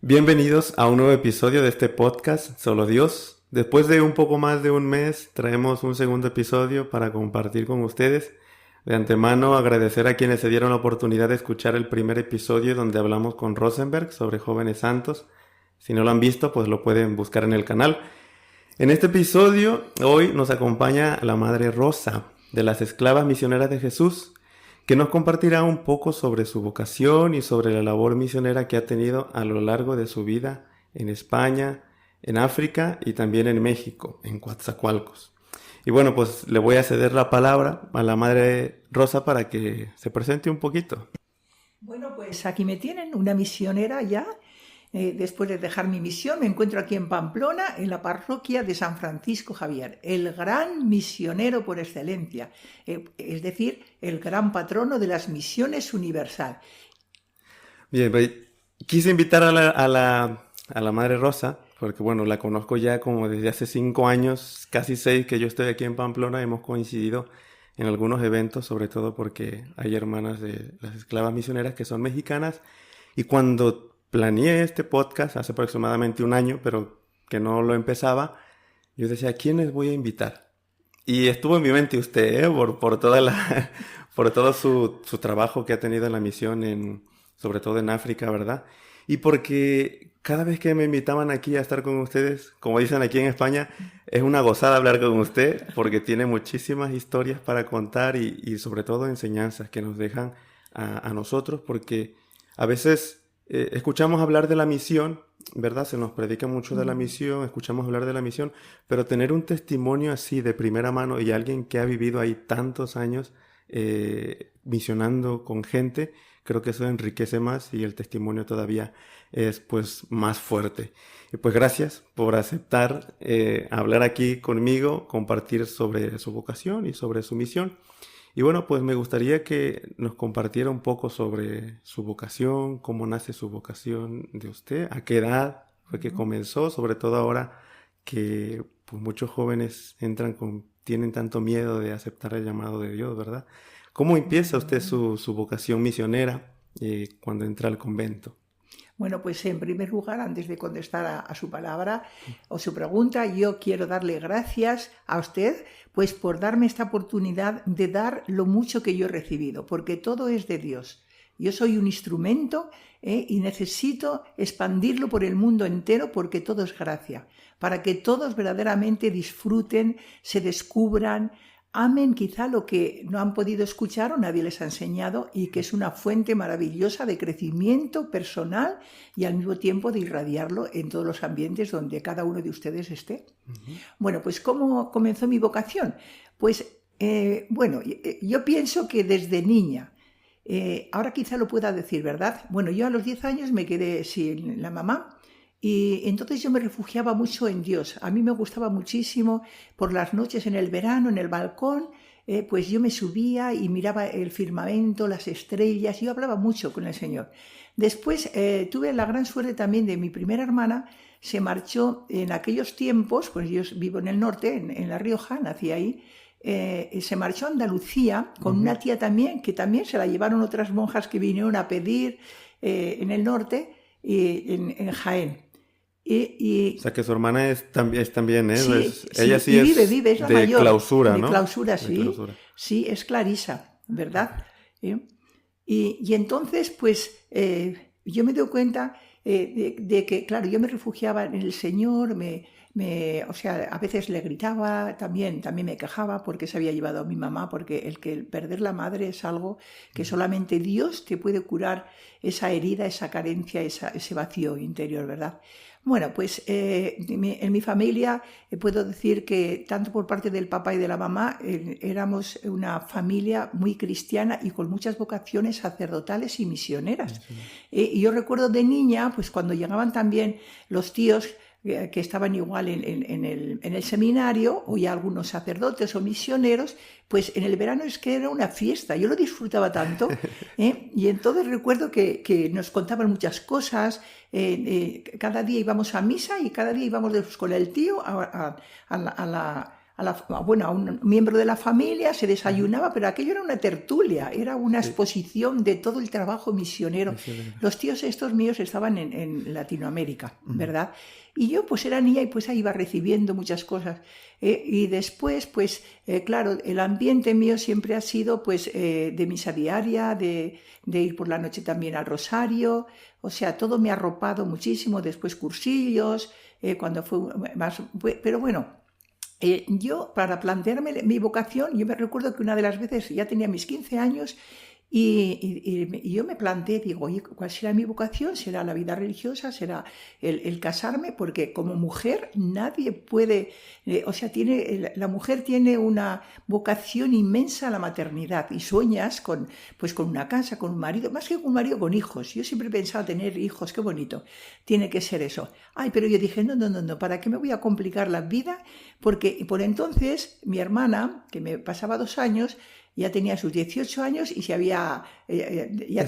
Bienvenidos a un nuevo episodio de este podcast, Solo Dios. Después de un poco más de un mes, traemos un segundo episodio para compartir con ustedes. De antemano, agradecer a quienes se dieron la oportunidad de escuchar el primer episodio donde hablamos con Rosenberg sobre jóvenes santos. Si no lo han visto, pues lo pueden buscar en el canal. En este episodio, hoy nos acompaña la Madre Rosa, de las Esclavas Misioneras de Jesús, que nos compartirá un poco sobre su vocación y sobre la labor misionera que ha tenido a lo largo de su vida en España, en África y también en México, en Coatzacoalcos. Y bueno, pues le voy a ceder la palabra a la Madre Rosa para que se presente un poquito. Bueno, pues aquí me tienen, una misionera ya. Después de dejar mi misión, me encuentro aquí en Pamplona, en la parroquia de San Francisco Javier, el gran misionero por excelencia, es decir, el gran patrono de las misiones universal. Bien, pues, quise invitar a la Madre Rosa, porque bueno, la conozco ya como desde hace 5 años, casi 6 que yo estoy aquí en Pamplona. Hemos coincidido en algunos eventos, sobre todo porque hay hermanas de las esclavas misioneras que son mexicanas, y cuando planeé este podcast hace aproximadamente un año, pero que no lo empezaba, yo decía, ¿a quiénes voy a invitar? Y estuvo en mi mente usted, por por todo su trabajo que ha tenido en la misión, sobre todo en África, ¿verdad? Y porque cada vez que me invitaban aquí a estar con ustedes, como dicen aquí en España, es una gozada hablar con usted, porque tiene muchísimas historias para contar y sobre todo enseñanzas que nos dejan a nosotros, porque a veces escuchamos hablar de la misión, ¿verdad? Se nos predica mucho de la misión, escuchamos hablar de la misión, pero tener un testimonio así de primera mano y alguien que ha vivido ahí tantos años misionando con gente, creo que eso enriquece más y el testimonio todavía es pues más fuerte. Y pues gracias por aceptar hablar aquí conmigo, compartir sobre su vocación y sobre su misión. Y bueno, pues me gustaría que nos compartiera un poco sobre su vocación, cómo nace su vocación de usted, a qué edad fue que comenzó, sobre todo ahora que pues, muchos jóvenes tienen tanto miedo de aceptar el llamado de Dios, ¿verdad? ¿Cómo empieza usted su vocación misionera cuando entra al convento? Bueno, pues en primer lugar, antes de contestar a su palabra o su pregunta, yo quiero darle gracias a usted pues por darme esta oportunidad de dar lo mucho que yo he recibido, porque todo es de Dios. Yo soy un instrumento y necesito expandirlo por el mundo entero porque todo es gracia, para que todos verdaderamente disfruten, se descubran, amen quizá lo que no han podido escuchar o nadie les ha enseñado y que es una fuente maravillosa de crecimiento personal y al mismo tiempo de irradiarlo en todos los ambientes donde cada uno de ustedes esté. Bueno, pues ¿cómo comenzó mi vocación? Pues bueno, yo pienso que desde niña, ahora quizá lo pueda decir, ¿verdad? Bueno, yo a los 10 años me quedé sin la mamá. Y entonces yo me refugiaba mucho en Dios. A mí me gustaba muchísimo por las noches en el verano, en el balcón, pues yo me subía y miraba el firmamento, las estrellas, y yo hablaba mucho con el Señor. Después tuve la gran suerte también de mi primera hermana, se marchó en aquellos tiempos, pues yo vivo en el norte, en La Rioja, nací ahí, se marchó a Andalucía con una tía también, que también se la llevaron otras monjas que vinieron a pedir en el norte, en Jaén. O sea que su hermana es también, ¿eh? Sí, Ella sí es vive, es la de mayor. clausura, De ¿no? clausura, sí. De clausura. Sí, es Clarisa, ¿verdad? Y entonces, pues, yo me doy cuenta de que, claro, yo me refugiaba en el Señor, o sea, a veces le gritaba, también me quejaba porque se había llevado a mi mamá, porque el perder la madre es algo que solamente Dios te puede curar esa herida, esa carencia, ese vacío interior, ¿verdad? Bueno, pues en mi familia puedo decir que tanto por parte del papá y de la mamá éramos una familia muy cristiana y con muchas vocaciones sacerdotales y misioneras. Y yo recuerdo de niña, pues cuando llegaban también los tíos que estaban igual en el seminario, o ya algunos sacerdotes o misioneros, pues en el verano es que era una fiesta, yo lo disfrutaba tanto, y entonces recuerdo que nos contaban muchas cosas, cada día íbamos a misa y cada día íbamos con el tío a a un miembro de la familia, se desayunaba, pero aquello era una tertulia, era una exposición de todo el trabajo misionero. Los tíos estos míos estaban en Latinoamérica, ¿verdad? Y yo pues era niña y pues ahí iba recibiendo muchas cosas. Y después, pues claro, el ambiente mío siempre ha sido pues de misa diaria, de ir por la noche también al rosario, o sea, todo me ha arropado muchísimo, después cursillos, cuando fue más... Pero bueno, yo para plantearme mi vocación, yo me recuerdo que una de las veces ya tenía mis 15 años y yo me planteé, digo, oye, ¿cuál será mi vocación? ¿Será la vida religiosa? ¿Será el casarme? Porque como mujer nadie puede, o sea, la mujer tiene una vocación inmensa a la maternidad y sueñas con una casa, con un marido, más que con un marido, con hijos. Yo siempre he pensado tener hijos, qué bonito, tiene que ser eso. Ay, pero yo dije, no, ¿para qué me voy a complicar la vida? Porque por entonces mi hermana, que me pasaba 2 años, ya tenía sus 18 años y ya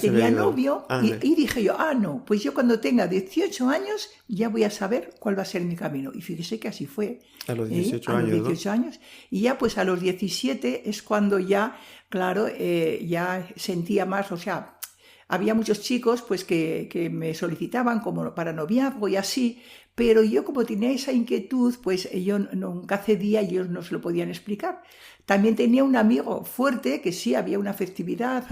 tenía novio y dije yo, no, pues yo cuando tenga 18 años ya voy a saber cuál va a ser mi camino. Y fíjese que así fue. A los 18 años. A los 18 años. Y ya pues a los 17 es cuando ya, claro, ya sentía más, o sea, había muchos chicos pues que me solicitaban como para noviazgo y así, pero yo como tenía esa inquietud, pues yo nunca cedía y ellos no se lo podían explicar. También tenía un amigo fuerte que sí, había una afectividad,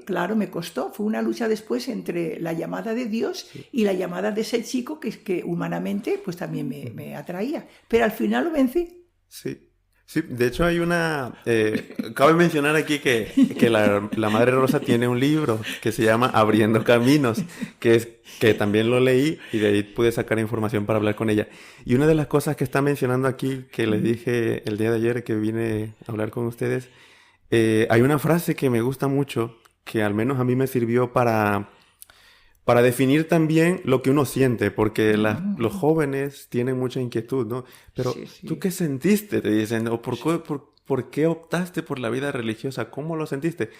claro, me costó. Fue una lucha después entre la llamada de Dios y la llamada de ese chico que humanamente pues también me atraía. Pero al final lo vencí. Sí. Sí, de hecho hay cabe mencionar aquí que la Madre Rosa tiene un libro que se llama Abriendo Caminos, que también lo leí y de ahí pude sacar información para hablar con ella. Y una de las cosas que está mencionando aquí, que les dije el día de ayer que vine a hablar con ustedes, hay una frase que me gusta mucho, que al menos a mí me sirvió para definir también lo que uno siente, porque los jóvenes tienen mucha inquietud, ¿no? Pero, sí. ¿Tú qué sentiste? Te dicen, o ¿por qué optaste por la vida religiosa? ¿Cómo lo sentiste?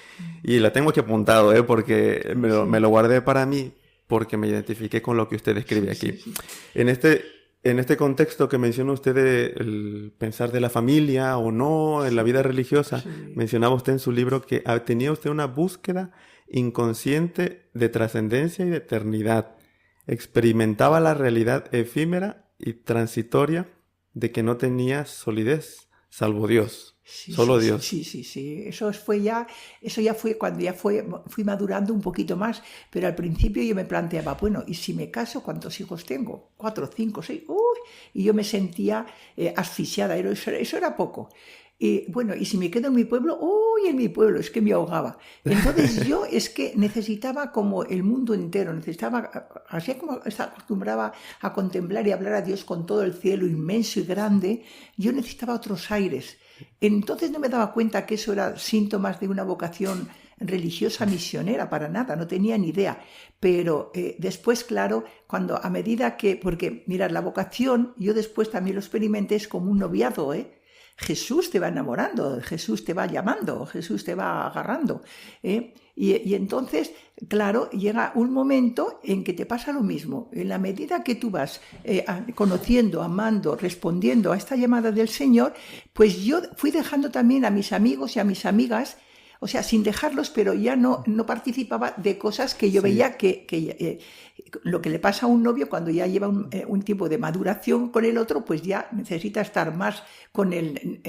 Y la tengo aquí apuntado, porque me lo guardé para mí, porque me identifiqué con lo que usted describe aquí. Sí. En este contexto que menciona usted el pensar de la familia o no en la vida religiosa, mencionaba usted en su libro que tenía usted una búsqueda inconsciente de trascendencia y de eternidad. Experimentaba la realidad efímera y transitoria de que no tenía solidez, salvo Dios. Solo Dios. Sí. Eso ya fue cuando fui madurando un poquito más, pero al principio yo me planteaba, bueno, ¿y si me caso, cuántos hijos tengo? 4, 5, 6, y yo me sentía asfixiada, eso era poco. Y bueno, y si me quedo en mi pueblo, en mi pueblo, es que me ahogaba. Entonces yo es que necesitaba como el mundo entero, así como se acostumbraba a contemplar y hablar a Dios con todo el cielo inmenso y grande, yo necesitaba otros aires. Entonces no me daba cuenta que eso era síntomas de una vocación religiosa misionera, para nada, no tenía ni idea. Pero después, claro, a medida que, porque mirad, la vocación, yo después también lo experimenté, es como un noviazgo, Jesús te va enamorando, Jesús te va llamando, Jesús te va agarrando. Y entonces, claro, llega un momento en que te pasa lo mismo. En la medida que tú vas conociendo, amando, respondiendo a esta llamada del Señor, pues yo fui dejando también a mis amigos y a mis amigas, o sea, sin dejarlos, pero ya no participaba de cosas que yo veía que lo que le pasa a un novio cuando ya lleva un tiempo de maduración con el otro, pues ya necesita estar más con el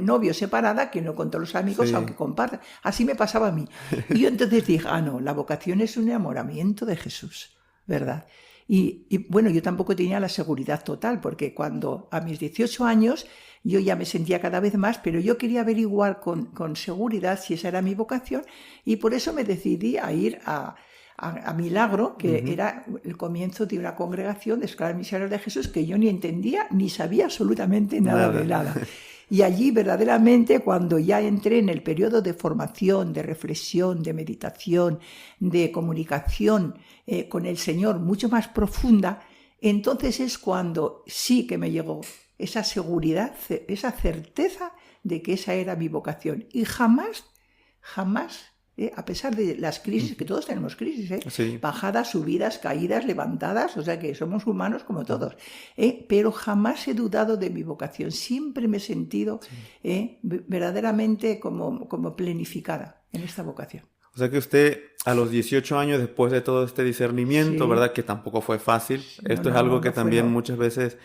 novio separada que no con todos los amigos, aunque compartan. Así me pasaba a mí. Y yo entonces dije, no, la vocación es un enamoramiento de Jesús, ¿verdad? Y bueno, yo tampoco tenía la seguridad total, porque cuando a mis 18 años yo ya me sentía cada vez más, pero yo quería averiguar con seguridad si esa era mi vocación, y por eso me decidí a ir a Milagro, que era el comienzo de una congregación de esclavos misioneros de Jesús que yo ni entendía ni sabía absolutamente nada de nada. Y allí verdaderamente, cuando ya entré en el periodo de formación, de reflexión, de meditación, de comunicación con el Señor mucho más profunda, entonces es cuando sí que me llegó esa seguridad, esa certeza de que esa era mi vocación. Y jamás A pesar de las crisis, que todos tenemos crisis, Sí. bajadas, subidas, caídas, levantadas, o sea que somos humanos como todos, pero jamás he dudado de mi vocación, siempre me he sentido verdaderamente como planificada en esta vocación. O sea que usted a los 18 años, después de todo este discernimiento, Sí. ¿verdad? Que tampoco fue fácil. Esto es No, algo que no fue, también no. muchas veces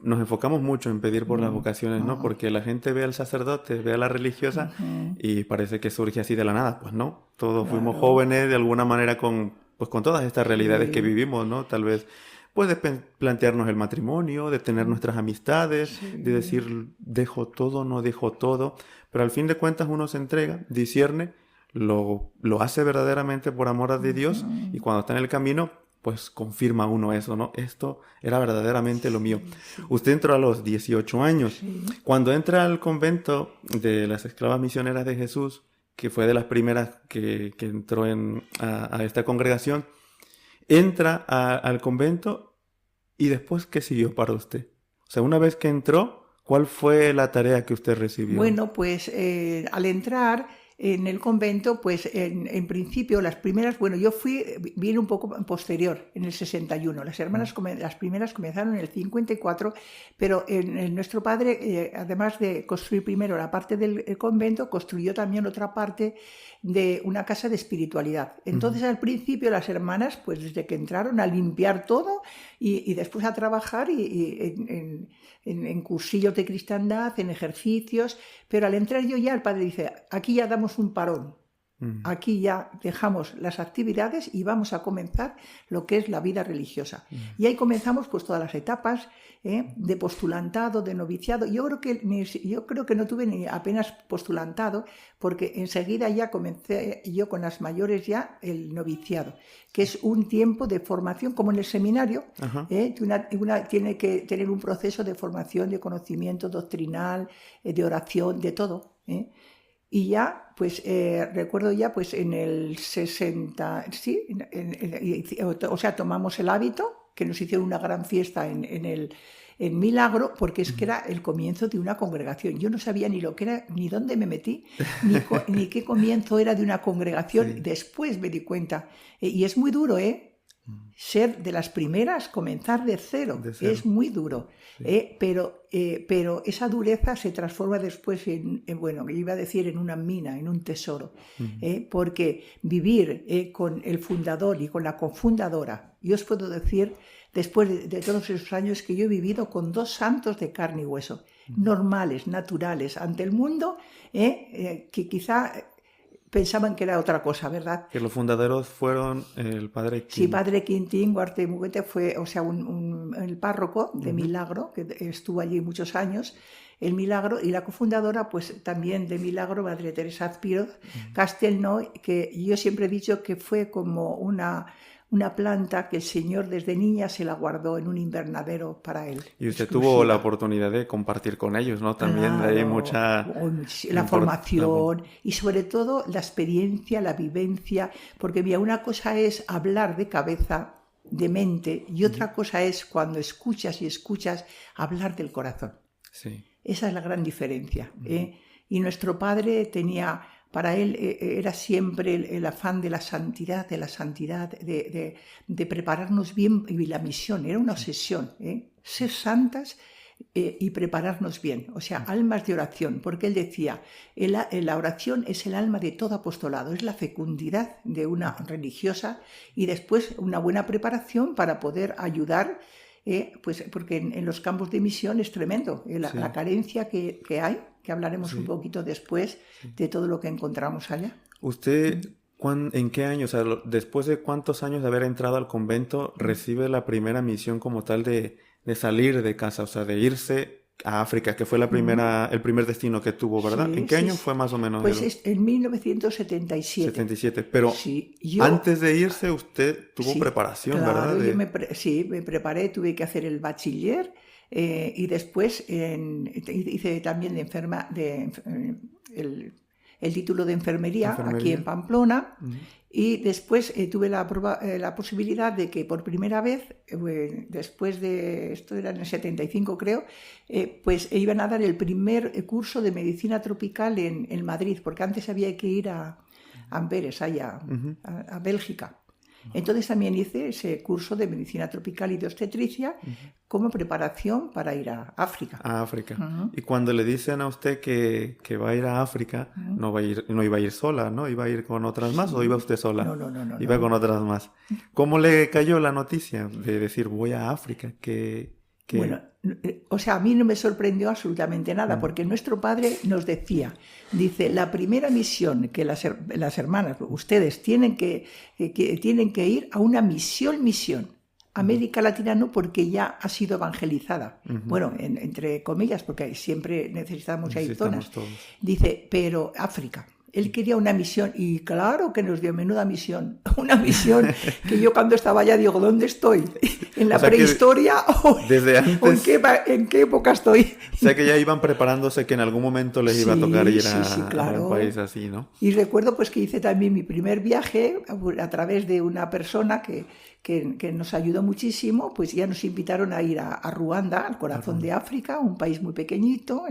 nos enfocamos mucho en pedir por las vocaciones, ¿no? Porque la gente ve al sacerdote, ve a la religiosa y parece que surge así de la nada. Pues no, todos fuimos Claro. jóvenes de alguna manera pues con todas estas realidades que Sí. vivimos, ¿no? Tal vez pues de plantearnos el matrimonio, de tener nuestras amistades, de decir dejo todo, no dejo todo, pero al fin de cuentas uno se entrega, discierne, lo hace verdaderamente por amor de Dios y cuando está en el camino, pues confirma uno eso, ¿no? Esto era verdaderamente lo mío. Sí. Usted entró a los 18 años. Sí. Cuando entra al convento de las Esclavas Misioneras de Jesús, que fue de las primeras que entró a esta congregación, entra al convento y después, ¿qué siguió para usted? O sea, una vez que entró, ¿cuál fue la tarea que usted recibió? Bueno, pues al entrar en el convento, pues en principio las primeras, bueno, vine un poco posterior, en el 61. Las primeras comenzaron en el 54, pero en nuestro padre, además de construir primero la parte del convento, construyó también otra parte de una casa de espiritualidad. Entonces, al principio las hermanas, pues desde que entraron, a limpiar todo y después a trabajar en cursillos de cristiandad, en ejercicios, pero al entrar yo ya, el padre dice, aquí ya damos un parón, aquí ya dejamos las actividades y vamos a comenzar lo que es la vida religiosa. Y ahí comenzamos pues todas las etapas de postulantado, de noviciado. Yo creo que no tuve ni apenas postulantado, porque enseguida ya comencé yo con las mayores ya el noviciado, que es un tiempo de formación, como en el seminario, una tiene que tener un proceso de formación, de conocimiento doctrinal, de oración, de todo. Y ya, pues recuerdo ya, pues en el 60, sí, o sea, tomamos el hábito, que nos hicieron una gran fiesta en Milagro, porque es que era el comienzo de una congregación. Yo no sabía ni lo que era, ni dónde me metí, ni qué comienzo era de una congregación. Sí. Después me di cuenta. Y es muy duro, ser de las primeras, comenzar de cero. Es muy duro. Sí. Pero esa dureza se transforma después bueno, yo iba a decir en una mina, en un tesoro. Porque vivir con el fundador y con la cofundadora, yo os puedo decir, después de todos esos años, que yo he vivido con dos santos de carne y hueso, normales, naturales, ante el mundo, que quizá pensaban que era otra cosa, ¿verdad? Que los fundadores fueron el padre Quintín. Sí, padre Quintín Huarte Muguete fue, o sea, el párroco de Milagro, que estuvo allí muchos años, el Milagro, y la cofundadora, pues también de Milagro, Madre Teresa Azpiroz Castelnau, que yo siempre he dicho que fue como una planta que el Señor desde niña se la guardó en un invernadero para él. Y usted tuvo la oportunidad de compartir con ellos, ¿no? También de ahí mucha... La formación y sobre todo la experiencia, la vivencia, porque mira, una cosa es hablar de cabeza, de mente, y otra cosa es cuando escuchas hablar del corazón. Sí. Esa es la gran diferencia. Y nuestro padre tenía... Para él era siempre el afán de la santidad, de prepararnos bien, y la misión, era una obsesión, ser santas y prepararnos bien, o sea, almas de oración, porque él decía, la oración es el alma de todo apostolado, es la fecundidad de una religiosa y después una buena preparación para poder ayudar, pues porque en los campos de misión es tremendo, la carencia que hay, que hablaremos un poquito después de todo lo que encontramos allá. ¿Usted en qué año, o sea, después de cuántos años de haber entrado al convento, recibe la primera misión como tal de salir de casa, o sea, de irse a África, que fue el primer destino que tuvo, ¿verdad? ¿En qué año fue más o menos? Pues en 1977. 77, pero antes de irse usted tuvo preparación, claro, ¿verdad? Yo me preparé, tuve que hacer el bachiller y después hice también el título de enfermería aquí en Pamplona. Y después tuve la posibilidad de que por primera vez, después de, esto era en el 75 creo, pues iban a dar el primer curso de medicina tropical en Madrid, porque antes había que ir a Amberes, allá a Bélgica. Entonces también hice ese curso de medicina tropical y de obstetricia como preparación para ir a África. A África. Y cuando le dicen a usted que va a ir a África, no iba a ir sola, ¿no? ¿Iba a ir con otras más o iba usted sola? No. Iba con otras más. ¿Cómo le cayó la noticia de decir voy a África? Bueno, o sea, a mí no me sorprendió absolutamente nada, porque nuestro padre nos decía, dice, la primera misión que las hermanas, ustedes tienen que ir a una misión. América Latina no, porque ya ha sido evangelizada. Bueno, entre comillas, porque siempre necesitamos ir zonas. Dice, pero África. Él quería una misión y claro que nos dio menuda misión. Una misión que yo cuando estaba allá digo, ¿dónde estoy? ¿En la prehistoria desde antes, o en qué época estoy? O sea que ya iban preparándose que en alún momento les iba a tocar ir a un país así, ¿no? Y recuerdo pues que hice también mi primer viaje a través de una persona que nos ayudó muchísimo, pues ya nos invitaron a ir a Ruanda, al corazón de África, un país muy pequeñito,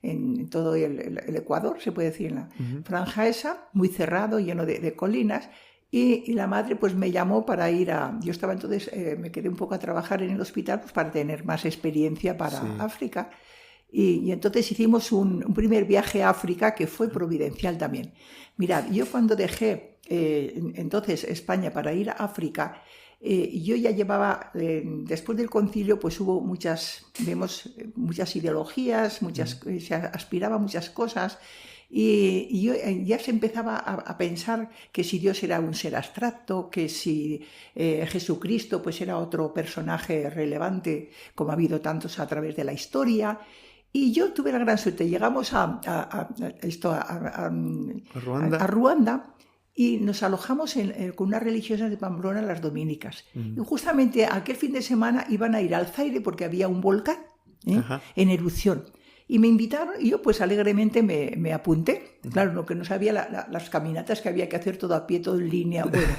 en todo el Ecuador, se puede decir, en la franja esa, muy cerrado, lleno de colinas, y la madre pues me llamó para ir yo estaba entonces, me quedé un poco a trabajar en el hospital pues para tener más experiencia para África, y entonces hicimos un primer viaje a África que fue providencial también. Mirad, yo cuando dejé entonces España para ir a África, yo ya llevaba, después del concilio, pues hubo muchas ideologías, se aspiraba a muchas cosas, y yo ya se empezaba a pensar que si Dios era un ser abstracto, que si Jesucristo pues era otro personaje relevante, como ha habido tantos a través de la historia. Y yo tuve la gran suerte, llegamos a Ruanda, y nos alojamos con unas religiosas de Pamplona, las dominicas. Y justamente aquel fin de semana iban a ir al Zaire porque había un volcán en erupción. Y me invitaron y yo pues alegremente me apunté. Claro, lo que no sabía las caminatas que había que hacer todo a pie, todo en línea. Bueno,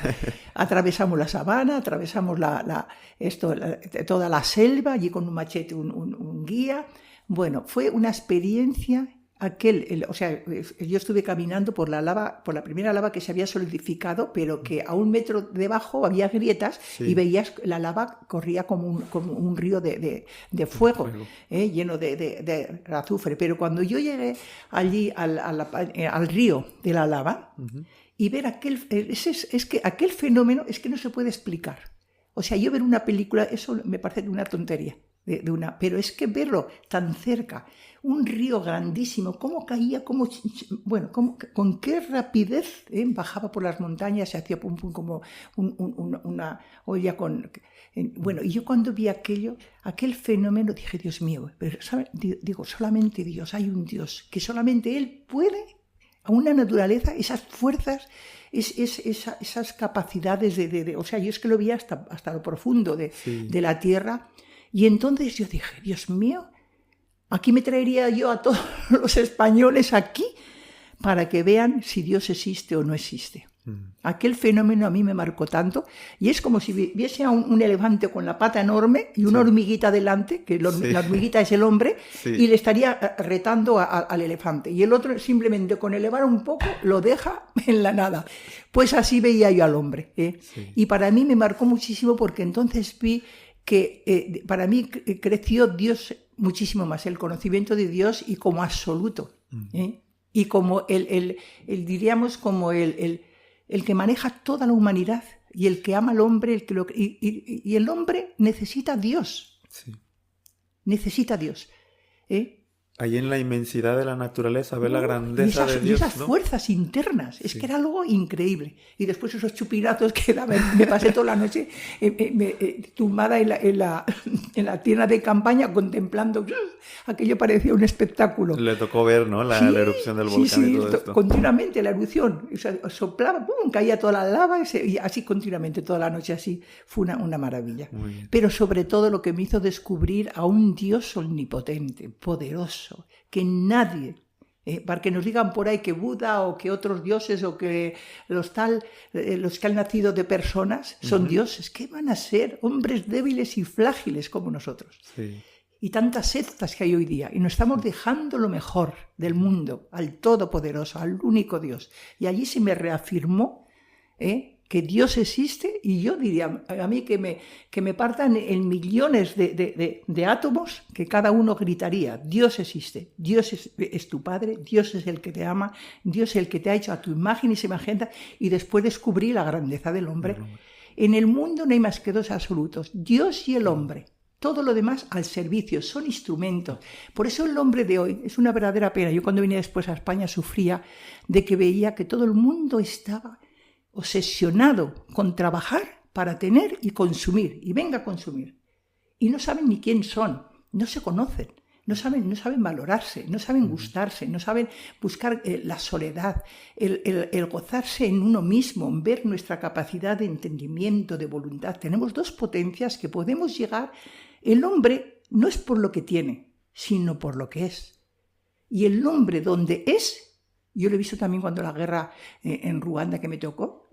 atravesamos la sabana, atravesamos toda la selva, allí con un machete, un guía. Bueno, fue una experiencia. O sea, yo estuve caminando por la primera lava que se había solidificado, pero que a 1 metro debajo había grietas y veías la lava corría como un río de fuego, lleno de azufre. Pero cuando yo llegué allí al río de la lava y ver es que aquel fenómeno es que no se puede explicar. O sea, yo ver una película, eso me parece una tontería. Pero es que verlo tan cerca, un río grandísimo, cómo caía, con qué rapidez bajaba por las montañas, se hacía pum pum como una olla con... Bueno, y yo cuando vi aquel fenómeno dije, Dios mío, pero digo, solamente Dios, hay un Dios, que solamente Él puede, a una naturaleza, esas fuerzas, esas capacidades o sea, yo es que lo vi hasta lo profundo de la tierra. Y entonces yo dije, Dios mío, aquí me traería yo a todos los españoles aquí para que vean si Dios existe o no existe. Aquel fenómeno a mí me marcó tanto, y es como si viese a un elefante con la pata enorme y una hormiguita delante, que la hormiguita es el hombre, y le estaría retando al elefante. Y el otro simplemente con elevar un poco lo deja en la nada. Pues así veía yo al hombre. Y para mí me marcó muchísimo porque entonces vi que para mí creció Dios muchísimo más, el conocimiento de Dios y como absoluto, y como diríamos como el que maneja toda la humanidad y el que ama al hombre, y el hombre necesita a Dios, necesita a Dios. Ahí en la inmensidad de la naturaleza, ver la grandeza de Dios. Y esas fuerzas internas, es que era algo increíble. Y después esos chupinazos que me pasé toda la noche tumbada en la tienda de campaña contemplando. Aquello parecía un espectáculo. Le tocó ver, ¿no? La erupción del volcán y todo esto. Continuamente la erupción. O sea, soplaba, ¡pum!, caía toda la lava y así continuamente toda la noche así. Fue una maravilla. Pero sobre todo lo que me hizo descubrir a un Dios omnipotente, poderoso, que nadie, para que nos digan por ahí que Buda o que otros dioses o que los que han nacido de personas son dioses, que van a ser hombres débiles y frágiles como nosotros. y tantas sectas que hay hoy día, y nos estamos dejando lo mejor del mundo al Todopoderoso, al único Dios. Y allí se me reafirmó que Dios existe, y yo diría, a mí que me partan en millones de átomos, que cada uno gritaría, Dios existe, Dios es tu Padre, Dios es el que te ama, Dios es el que te ha hecho a tu imagen y semejanza, y después descubrí la grandeza del hombre. En el mundo no hay más que dos absolutos, Dios y el hombre. Todo lo demás al servicio, son instrumentos. Por eso el hombre de hoy es una verdadera pena. Yo cuando vine después a España sufría de que veía que todo el mundo estaba obsesionado con trabajar para tener y consumir, y venga a consumir. Y no saben ni quién son, no se conocen, no saben valorarse, no saben gustarse, no saben buscar la soledad, el gozarse en uno mismo, en ver nuestra capacidad de entendimiento, de voluntad. Tenemos dos potencias que podemos llegar. El hombre no es por lo que tiene, sino por lo que es. Y el hombre donde es, yo lo he visto también cuando la guerra en Ruanda que me tocó,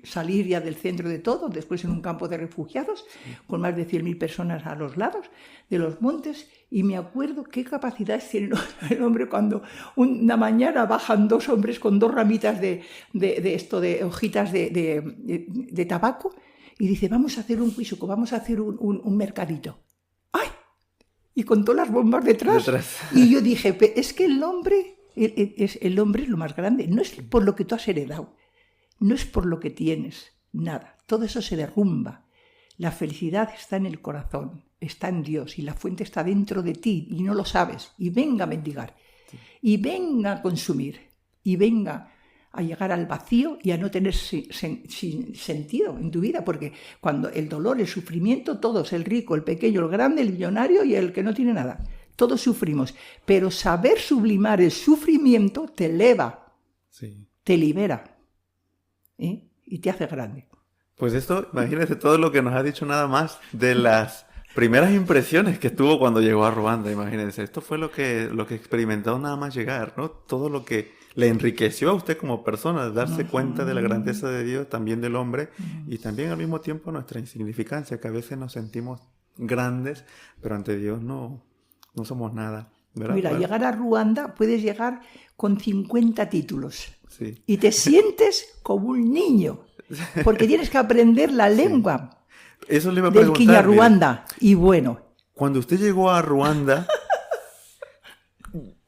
salir ya del centro de todo, después en un campo de refugiados, con más de 100.000 personas a los lados de los montes, y me acuerdo qué capacidades tiene el hombre cuando una mañana bajan dos hombres con dos ramitas de hojitas de tabaco, y dice, vamos a hacer un cuisuco, vamos a hacer un mercadito. ¡Ay! Y con todas las bombas detrás. Y yo dije, es que el hombre es lo más grande, no es por lo que tú has heredado, no es por lo que tienes, nada, todo eso se derrumba. La felicidad está en el corazón, está en Dios, y la fuente está dentro de ti y no lo sabes. Y venga a mendigar, y venga a consumir, y venga a llegar al vacío y a no tener sentido en tu vida, porque cuando el dolor, el sufrimiento, todos, el rico, el pequeño, el grande, el millonario y el que no tiene nada, todos sufrimos, pero saber sublimar el sufrimiento te eleva, te libera, y te hace grande. Pues esto, imagínese todo lo que nos ha dicho nada más de las primeras impresiones que tuvo cuando llegó a Ruanda. Imagínense, esto fue lo que experimentó nada más llegar, ¿no? Todo lo que le enriqueció a usted como persona, darse cuenta de la grandeza de Dios, también del hombre, y también al mismo tiempo nuestra insignificancia, que a veces nos sentimos grandes, pero ante Dios no somos nada, ¿verdad? Mira, llegar a Ruanda puedes llegar con 50 títulos, sí, y te sientes como un niño, porque tienes que aprender la lengua Eso le iba a del preguntar, Kinyarwanda. Y bueno, cuando usted llegó a Ruanda,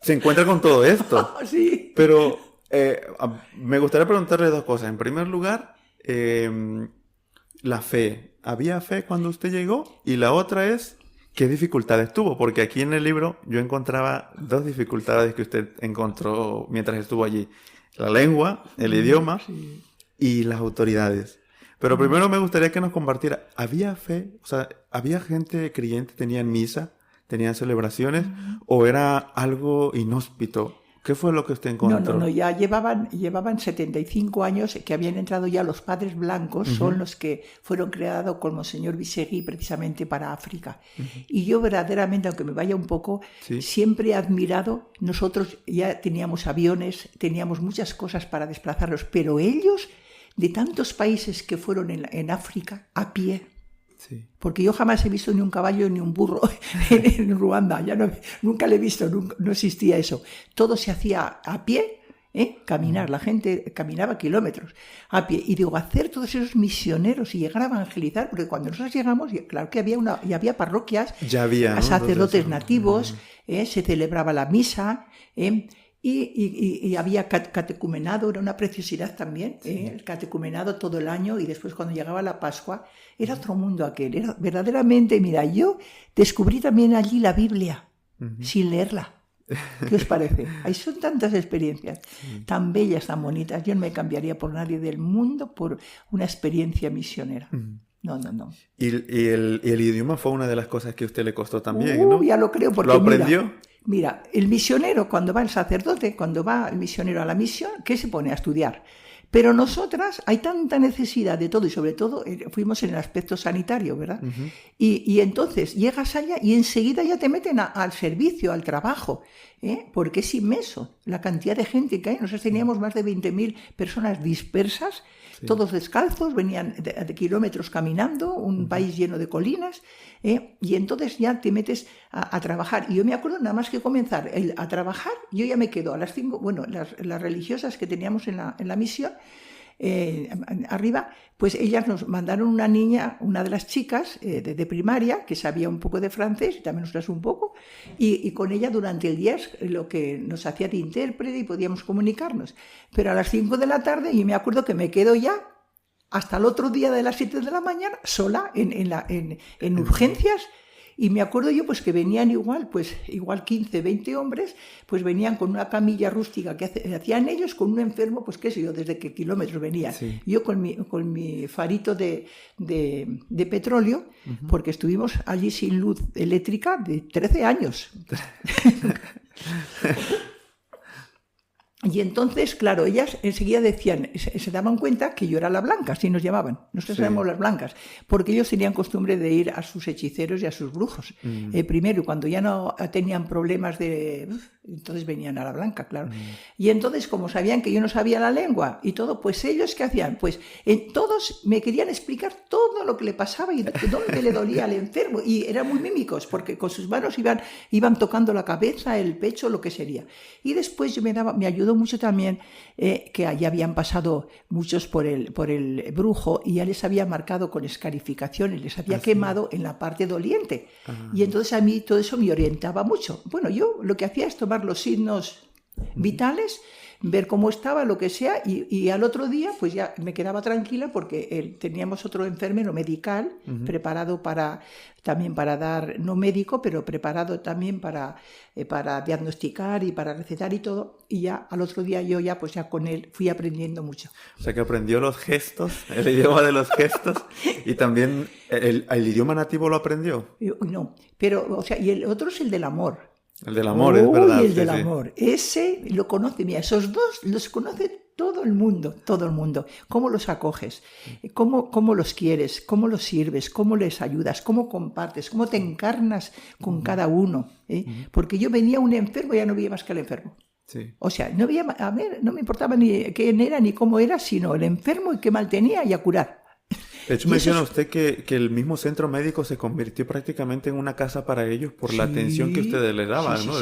se encuentra con todo esto. sí. Pero me gustaría preguntarle dos cosas. En primer lugar, la fe. ¿Había fe cuando usted llegó? Y la otra es, ¿qué dificultades tuvo? Porque aquí en el libro yo encontraba dos dificultades que usted encontró mientras estuvo allí. La lengua, el idioma y las autoridades. Pero primero me gustaría que nos compartiera, ¿había fe? O sea, ¿había gente creyente, tenían misa, tenían celebraciones, o era algo inhóspito? ¿Qué fue lo que usted encontró? No, ya llevaban 75 años que habían entrado ya los padres blancos, son los que fueron creados con Monseñor Bisegui precisamente para África. Y yo verdaderamente, aunque me vaya un poco, siempre he admirado, nosotros ya teníamos aviones, teníamos muchas cosas para desplazarnos, pero ellos, de tantos países que fueron en África, a pie. Sí. Porque yo jamás he visto ni un caballo ni un burro en Ruanda, nunca lo he visto, no existía eso. Todo se hacía a pie, caminar, la gente caminaba kilómetros a pie. Y digo, hacer todos esos misioneros y llegar a evangelizar, porque cuando nosotros llegamos, claro que había parroquias, ya había, ¿no? sacerdotes nativos, se celebraba la misa, y había catecumenado, era una preciosidad también, el catecumenado todo el año, y después cuando llegaba la Pascua, era otro mundo aquel, era verdaderamente, mira, yo descubrí también allí la Biblia, sin leerla. ¿Qué os parece? Ahí son tantas experiencias, tan bellas, tan bonitas, yo no me cambiaría por nadie del mundo por una experiencia misionera. No. Y el idioma fue una de las cosas que a usted le costó también, ¿no? Ya lo creo, porque ¿lo aprendió? Mira, el misionero, cuando va el sacerdote, cuando va el misionero a la misión, ¿qué se pone? A estudiar. Pero nosotras hay tanta necesidad de todo, y sobre todo fuimos en el aspecto sanitario, ¿verdad? Y entonces llegas allá y enseguida ya te meten al servicio, al trabajo. porque es inmenso la cantidad de gente que hay. Nosotros teníamos más de 20.000 personas dispersas, todos descalzos, venían de kilómetros caminando, un país lleno de colinas, y entonces ya te metes a trabajar. Y yo me acuerdo, nada más que comenzar a trabajar, yo ya me quedo a las 5, bueno, las religiosas que teníamos en la misión, arriba, pues ellas nos mandaron una niña, una de las chicas de primaria, que sabía un poco de francés y también nosotras un poco, y con ella durante el día lo que nos hacía de intérprete y podíamos comunicarnos. Pero a las 5 de la tarde, yo me acuerdo que me quedo ya hasta el otro día de las 7 de la mañana sola en urgencias. Y me acuerdo yo pues que venían igual 15, 20 hombres, pues venían con una camilla rústica que hacían ellos, con un enfermo, pues qué sé yo, desde qué kilómetros venían. Sí. Yo con mi farito de petróleo, porque estuvimos allí sin luz eléctrica de 13 años. Y entonces, claro, ellas enseguida decían, se daban cuenta que yo era la blanca, así nos llamaban. Nosotros éramos las blancas, porque ellos tenían costumbre de ir a sus hechiceros y a sus brujos. Primero, cuando ya no tenían problemas entonces venían a la blanca, claro. Y entonces, como sabían que yo no sabía la lengua y todo, pues ellos, ¿qué hacían? Pues todos me querían explicar todo lo que le pasaba y dónde le dolía al enfermo. Y eran muy mímicos, porque con sus manos iban tocando la cabeza, el pecho, lo que sería. Y después me ayudó mucho también que allá habían pasado muchos por el brujo y ya les había marcado con escarificaciones, les había quemado en la parte doliente. Y entonces a mí todo eso me orientaba mucho. Bueno, yo lo que hacía es tomar los signos vitales, ver cómo estaba, lo que sea, y al otro día pues ya me quedaba tranquila porque teníamos otro enfermero medical preparado también para dar, no médico, pero preparado también para diagnosticar y para recetar y todo, y ya al otro día yo ya con él fui aprendiendo mucho. O sea que aprendió los gestos, el idioma de los gestos, y también el idioma nativo lo aprendió. No, pero, o sea, y el otro es el del amor. El del amor, es verdad. El del amor. Ese lo conoce, mira, esos dos los conoce todo el mundo, todo el mundo. ¿Cómo los acoges? ¿Cómo los quieres? ¿Cómo los sirves? ¿Cómo les ayudas? ¿Cómo compartes? ¿Cómo te encarnas con cada uno? Porque yo venía un enfermo y ya no veía más que al enfermo. Sí. O sea, no me importaba ni quién era ni cómo era, sino el enfermo y qué mal tenía y a curar. De hecho, menciona usted que el mismo centro médico se convirtió prácticamente en una casa para ellos por la atención que ustedes les daban, ¿no?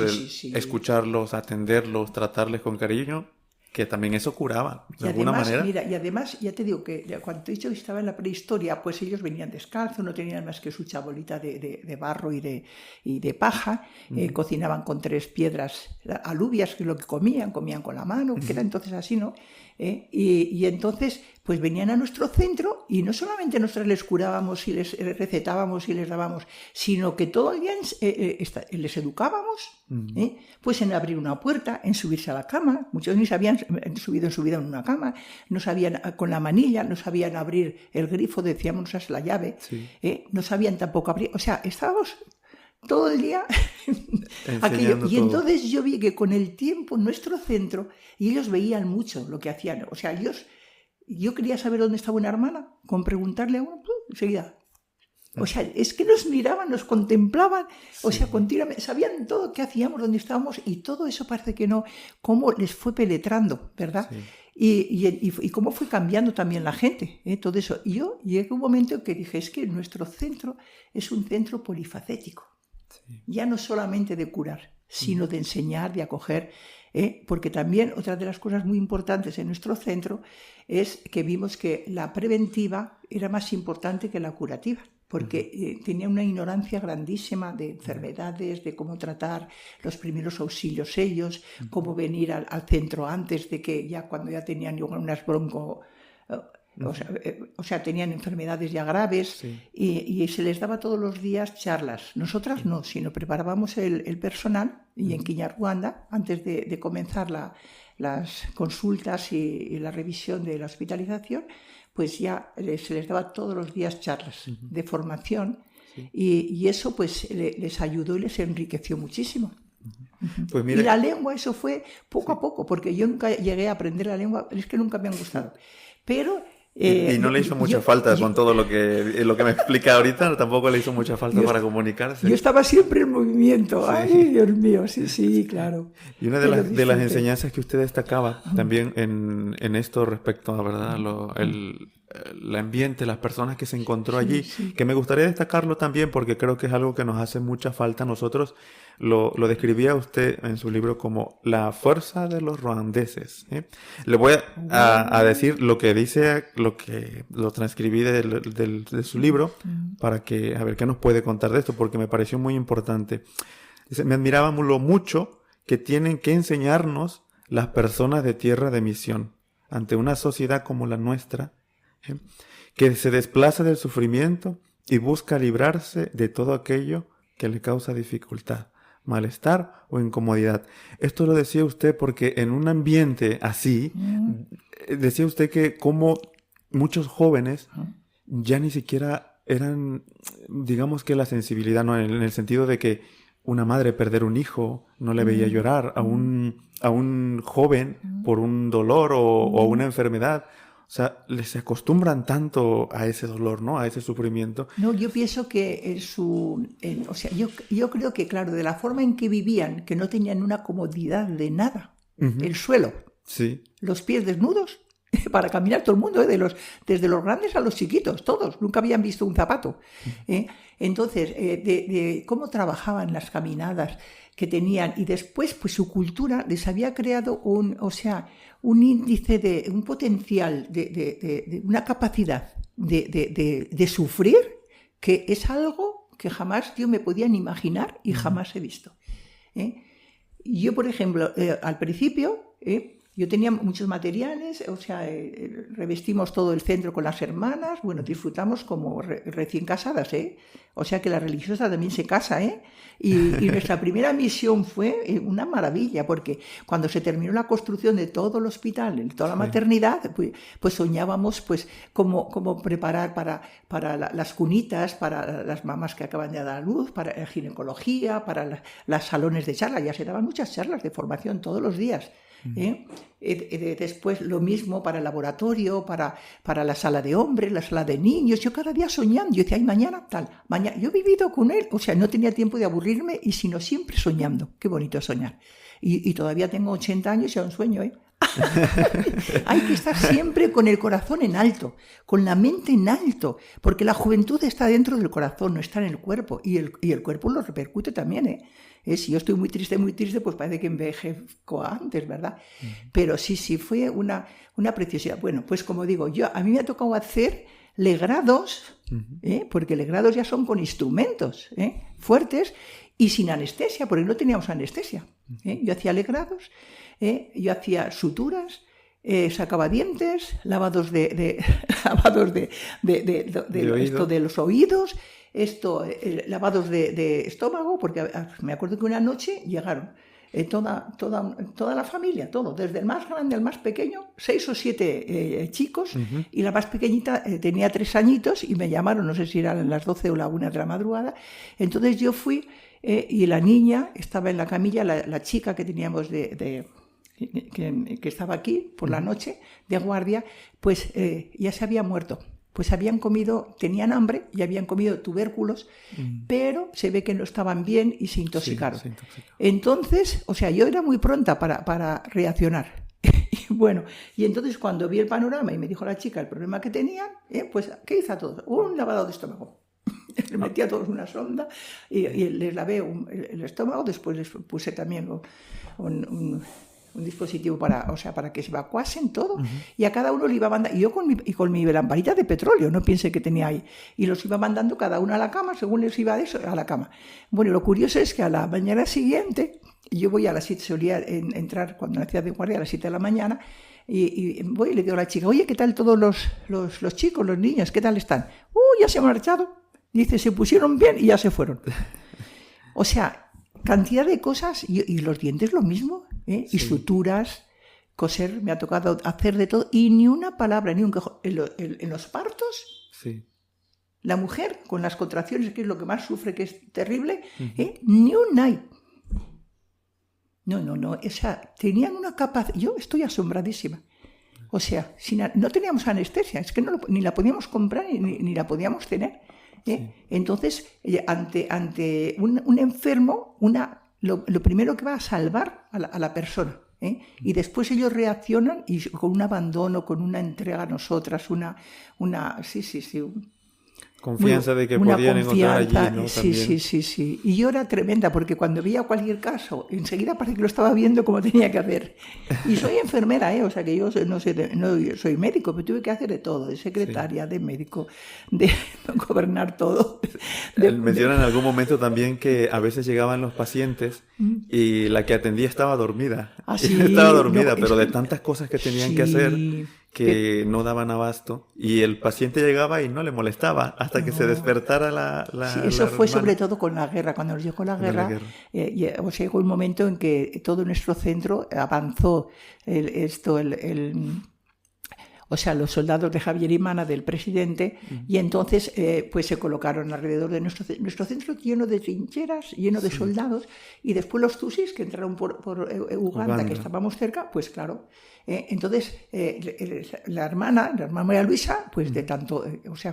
Escucharlos, atenderlos, tratarles con cariño, que también eso curaba, de alguna manera. Mira, y además, ya te digo que cuando te he dicho que estaba en la prehistoria, pues ellos venían descalzos, no tenían más que su chabolita de barro y de paja, cocinaban con 3 piedras alubias, que es lo que comían con la mano, que era entonces así, ¿no? Y entonces pues venían a nuestro centro y no solamente nosotros les curábamos y les recetábamos y les dábamos, sino que todo el día les educábamos, pues en abrir una puerta, en subirse a la cama. Muchos ni sabían subido en su vida en una cama, no sabían con la manilla, no sabían abrir el grifo, decíamos la llave, no sabían tampoco abrir, o sea, estábamos todo el día aquello. Y entonces yo vi que con el tiempo en nuestro centro, y ellos veían mucho lo que hacían, o sea, yo quería saber dónde estaba una hermana, con preguntarle a uno, enseguida. O sea, es que nos miraban, nos contemplaban, o sea, continuamente, sabían todo qué hacíamos, dónde estábamos, y todo eso parece que no, cómo les fue penetrando, ¿verdad? Sí. Y cómo fue cambiando también la gente, todo eso. Y yo llegué a un momento en que dije, es que nuestro centro es un centro polifacético. Sí. Ya no solamente de curar, sino de enseñar, de acoger, porque también otra de las cosas muy importantes en nuestro centro es que vimos que la preventiva era más importante que la curativa, porque tenía una ignorancia grandísima de enfermedades, de cómo tratar los primeros auxilios ellos, cómo venir al centro antes de que ya cuando ya tenían unas o sea, tenían enfermedades ya graves, y se les daba todos los días charlas. Nosotras no, sino preparábamos el personal, y en Kinyarwanda, antes de comenzar las consultas y la revisión de la hospitalización, pues ya se les daba todos los días charlas de formación, y eso pues les ayudó y les enriqueció muchísimo. Pues mira, y la lengua, eso fue poco a poco, porque yo nunca llegué a aprender la lengua, es que nunca me han gustado. Pero Y no le hizo mucha falta con todo lo que me explica ahorita, tampoco le hizo mucha falta para comunicarse. Yo estaba siempre en movimiento. Sí. Ay, Dios mío, sí, claro. Y una de las enseñanzas que usted destacaba también en esto respecto a, ¿verdad?, el ambiente, las personas que se encontró allí, que me gustaría destacarlo también porque creo que es algo que nos hace mucha falta a nosotros. Lo describía usted en su libro como la fuerza de los ruandeses, ¿eh? Le voy a decir lo que dice, lo transcribí de su libro para que, a ver, qué nos puede contar de esto, porque me pareció muy importante. Dice, me admiraba lo mucho que tienen que enseñarnos las personas de tierra de misión ante una sociedad como la nuestra, ¿eh?, que se desplaza del sufrimiento y busca librarse de todo aquello que le causa dificultad, malestar o incomodidad. Esto lo decía usted porque en un ambiente así, decía usted que como muchos jóvenes ya ni siquiera eran, digamos que la sensibilidad, ¿no?, en el sentido de que una madre perder un hijo no le veía llorar a un joven por un dolor o una enfermedad. O sea, se acostumbran tanto a ese dolor, ¿no?, a ese sufrimiento. No, yo pienso que o sea, yo creo que, claro, de la forma en que vivían, que no tenían una comodidad de nada, el suelo, los pies desnudos, para caminar todo el mundo, desde los grandes a los chiquitos, todos, nunca habían visto un zapato. Entonces, de cómo trabajaban las caminadas que tenían, y después, pues su cultura les había creado un índice un potencial, una capacidad de sufrir, que es algo que jamás yo me podía ni imaginar y jamás he visto. Yo, por ejemplo, al principio, yo tenía muchos materiales, o sea, revestimos todo el centro con las hermanas, bueno, disfrutamos como recién casadas, o sea que la religiosa también se casa, y nuestra primera misión fue una maravilla, porque cuando se terminó la construcción de todo el hospital, de toda la maternidad, pues soñábamos pues cómo preparar para las cunitas, para las mamás que acaban de dar a luz, para la ginecología, para las salones de charla. Ya se daban muchas charlas de formación todos los días. Después lo mismo para el laboratorio, para la sala de hombres, la sala de niños. Yo cada día soñando, yo decía, ay, mañana tal, mañana. Yo he vivido con él, o sea, no tenía tiempo de aburrirme, y sino siempre soñando. Qué bonito es soñar. Y todavía tengo 80 años y aún sueño, Hay que estar siempre con el corazón en alto, con la mente en alto, porque la juventud está dentro del corazón, no está en el cuerpo, y el cuerpo lo repercute también, Si yo estoy muy triste, pues parece que envejezco antes, ¿verdad? Pero sí, fue una preciosidad. Bueno, pues como digo, a mí me ha tocado hacer legrados, porque legrados ya son con instrumentos fuertes y sin anestesia, porque no teníamos anestesia. Yo hacía legrados, yo hacía suturas, sacaba dientes, lavados de los oídos, lavados de estómago, porque me acuerdo que una noche llegaron toda la familia, desde el más grande al más pequeño, 6 o 7 chicos, y la más pequeñita tenía 3 añitos, y me llamaron, no sé si eran las 12 o la 1 de la madrugada. Entonces yo fui, y la niña estaba en la camilla, la chica que teníamos que estaba aquí por la noche de guardia, pues ya se había muerto. Pues tenían hambre y habían comido tubérculos, pero se ve que no estaban bien y se intoxicaron. Entonces, o sea, yo era muy pronta para reaccionar. Y entonces cuando vi el panorama y me dijo la chica el problema que tenían, pues, ¿qué hizo a todos? Un lavado de estómago. Les metí a todos una sonda y les lavé el estómago, después les puse también un dispositivo para que se evacuasen todo, y a cada uno le iba mandando, y yo con mi lamparita de petróleo, no piense que tenía ahí, y los iba mandando cada uno a la cama, según les iba a la cama. Bueno, lo curioso es que a la mañana siguiente, yo voy a las 7, solía entrar cuando nacía de guardia a las 7 de la mañana, y voy y le digo a la chica, oye, ¿qué tal todos los chicos, los niños, qué tal están? Ya se han marchado. Dice, se pusieron bien y ya se fueron. O sea, cantidad de cosas, y los dientes lo mismo, y suturas, coser, me ha tocado hacer de todo, y ni una palabra, ni un quejo. En los partos, la mujer con las contracciones, que es lo que más sufre, que es terrible, ni un ay. No, o sea, tenían una capacidad, yo estoy asombradísima. O sea, no teníamos anestesia, es que ni la podíamos comprar ni la podíamos tener. Sí. Entonces, ante un enfermo, lo primero que va a salvar a la persona. Y después ellos reaccionan y con un abandono, con una entrega a nosotras, confianza de que podían encontrar allí, ¿no? Sí. Y yo era tremenda, porque cuando veía cualquier caso, enseguida parece que lo estaba viendo como tenía que hacer. Y soy enfermera, o sea que yo no soy médico, pero tuve que hacer de todo, de secretaria, de médico, de gobernar todo. Menciona en algún momento también que a veces llegaban los pacientes y la que atendía estaba dormida. Estaba dormida, pero de tantas cosas que tenían que hacer, que no daban abasto, y el paciente llegaba y no le molestaba hasta que se despertara eso fue sobre todo con la guerra. Cuando nos llegó la guerra, llegó un momento en que todo nuestro centro avanzó los soldados de Javier Imana, del presidente, y entonces pues se colocaron alrededor de nuestro centro lleno de trincheras, lleno de soldados, y después los tusis que entraron por Uganda, que estábamos cerca, pues claro. Entonces la hermana María Luisa, pues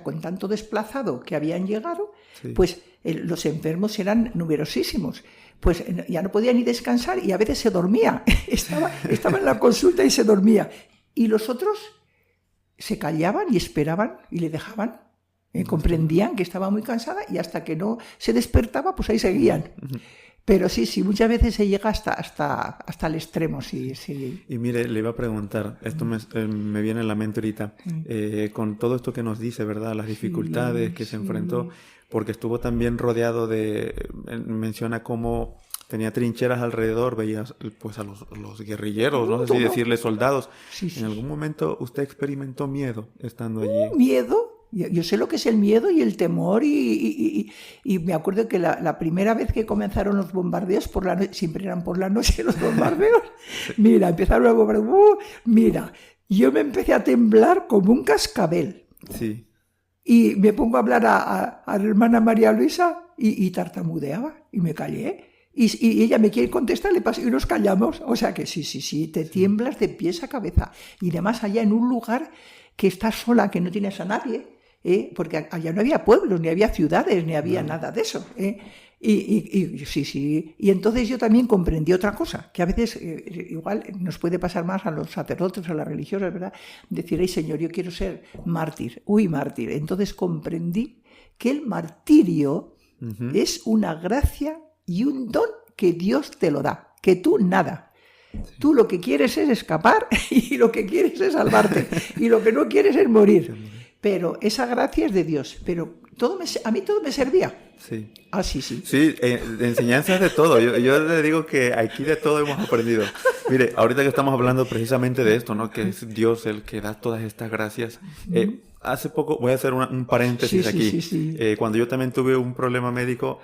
con tanto desplazado que habían llegado, pues los enfermos eran numerosísimos. Pues ya no podía ni descansar y a veces se dormía. Estaba en la consulta y se dormía. Y los otros se callaban y esperaban y le dejaban. Comprendían que estaba muy cansada y hasta que no se despertaba, pues ahí seguían. Pero sí, muchas veces se llega hasta el extremo, sí. Y mire, le iba a preguntar, esto me viene a la mente ahorita, con todo esto que nos dice, ¿verdad? Las dificultades que se enfrentó, porque estuvo también rodeado menciona cómo tenía trincheras alrededor, veía pues a los guerrilleros, no sé si decirle soldados. ¿En algún momento usted experimentó miedo estando allí? ¿Miedo? Yo sé lo que es el miedo y el temor y me acuerdo que la primera vez que comenzaron los bombardeos por la noche, siempre eran por la noche los bombardeos, mira, empezaron a bombardear, mira, yo me empecé a temblar como un cascabel. Sí. Y me pongo a hablar a la hermana María Luisa y tartamudeaba y me callé. Y ella me quiere contestar, le paso y nos callamos. O sea que sí, te tiemblas de pies a cabeza. Y además allá en un lugar que estás sola, que no tienes a nadie, porque allá no había pueblos, ni había ciudades, ni había nada de eso. Y entonces yo también comprendí otra cosa, que a veces igual nos puede pasar más a los sacerdotes, a las religiosas, ¿verdad? Decir, ay Señor, yo quiero ser mártir. Mártir. Entonces comprendí que el martirio es una gracia y un don que Dios te lo da, que tú nada. Tú lo que quieres es escapar y lo que quieres es salvarte y lo que no quieres es morir. Pero esa gracia es de Dios. Pero a mí todo me servía. Sí. Sí. Sí, enseñanzas de todo. Yo le digo que aquí de todo hemos aprendido. Mire, ahorita que estamos hablando precisamente de esto, ¿no? Que es Dios el que da todas estas gracias. Hace poco, voy a hacer un paréntesis aquí. Sí. Cuando yo también tuve un problema médico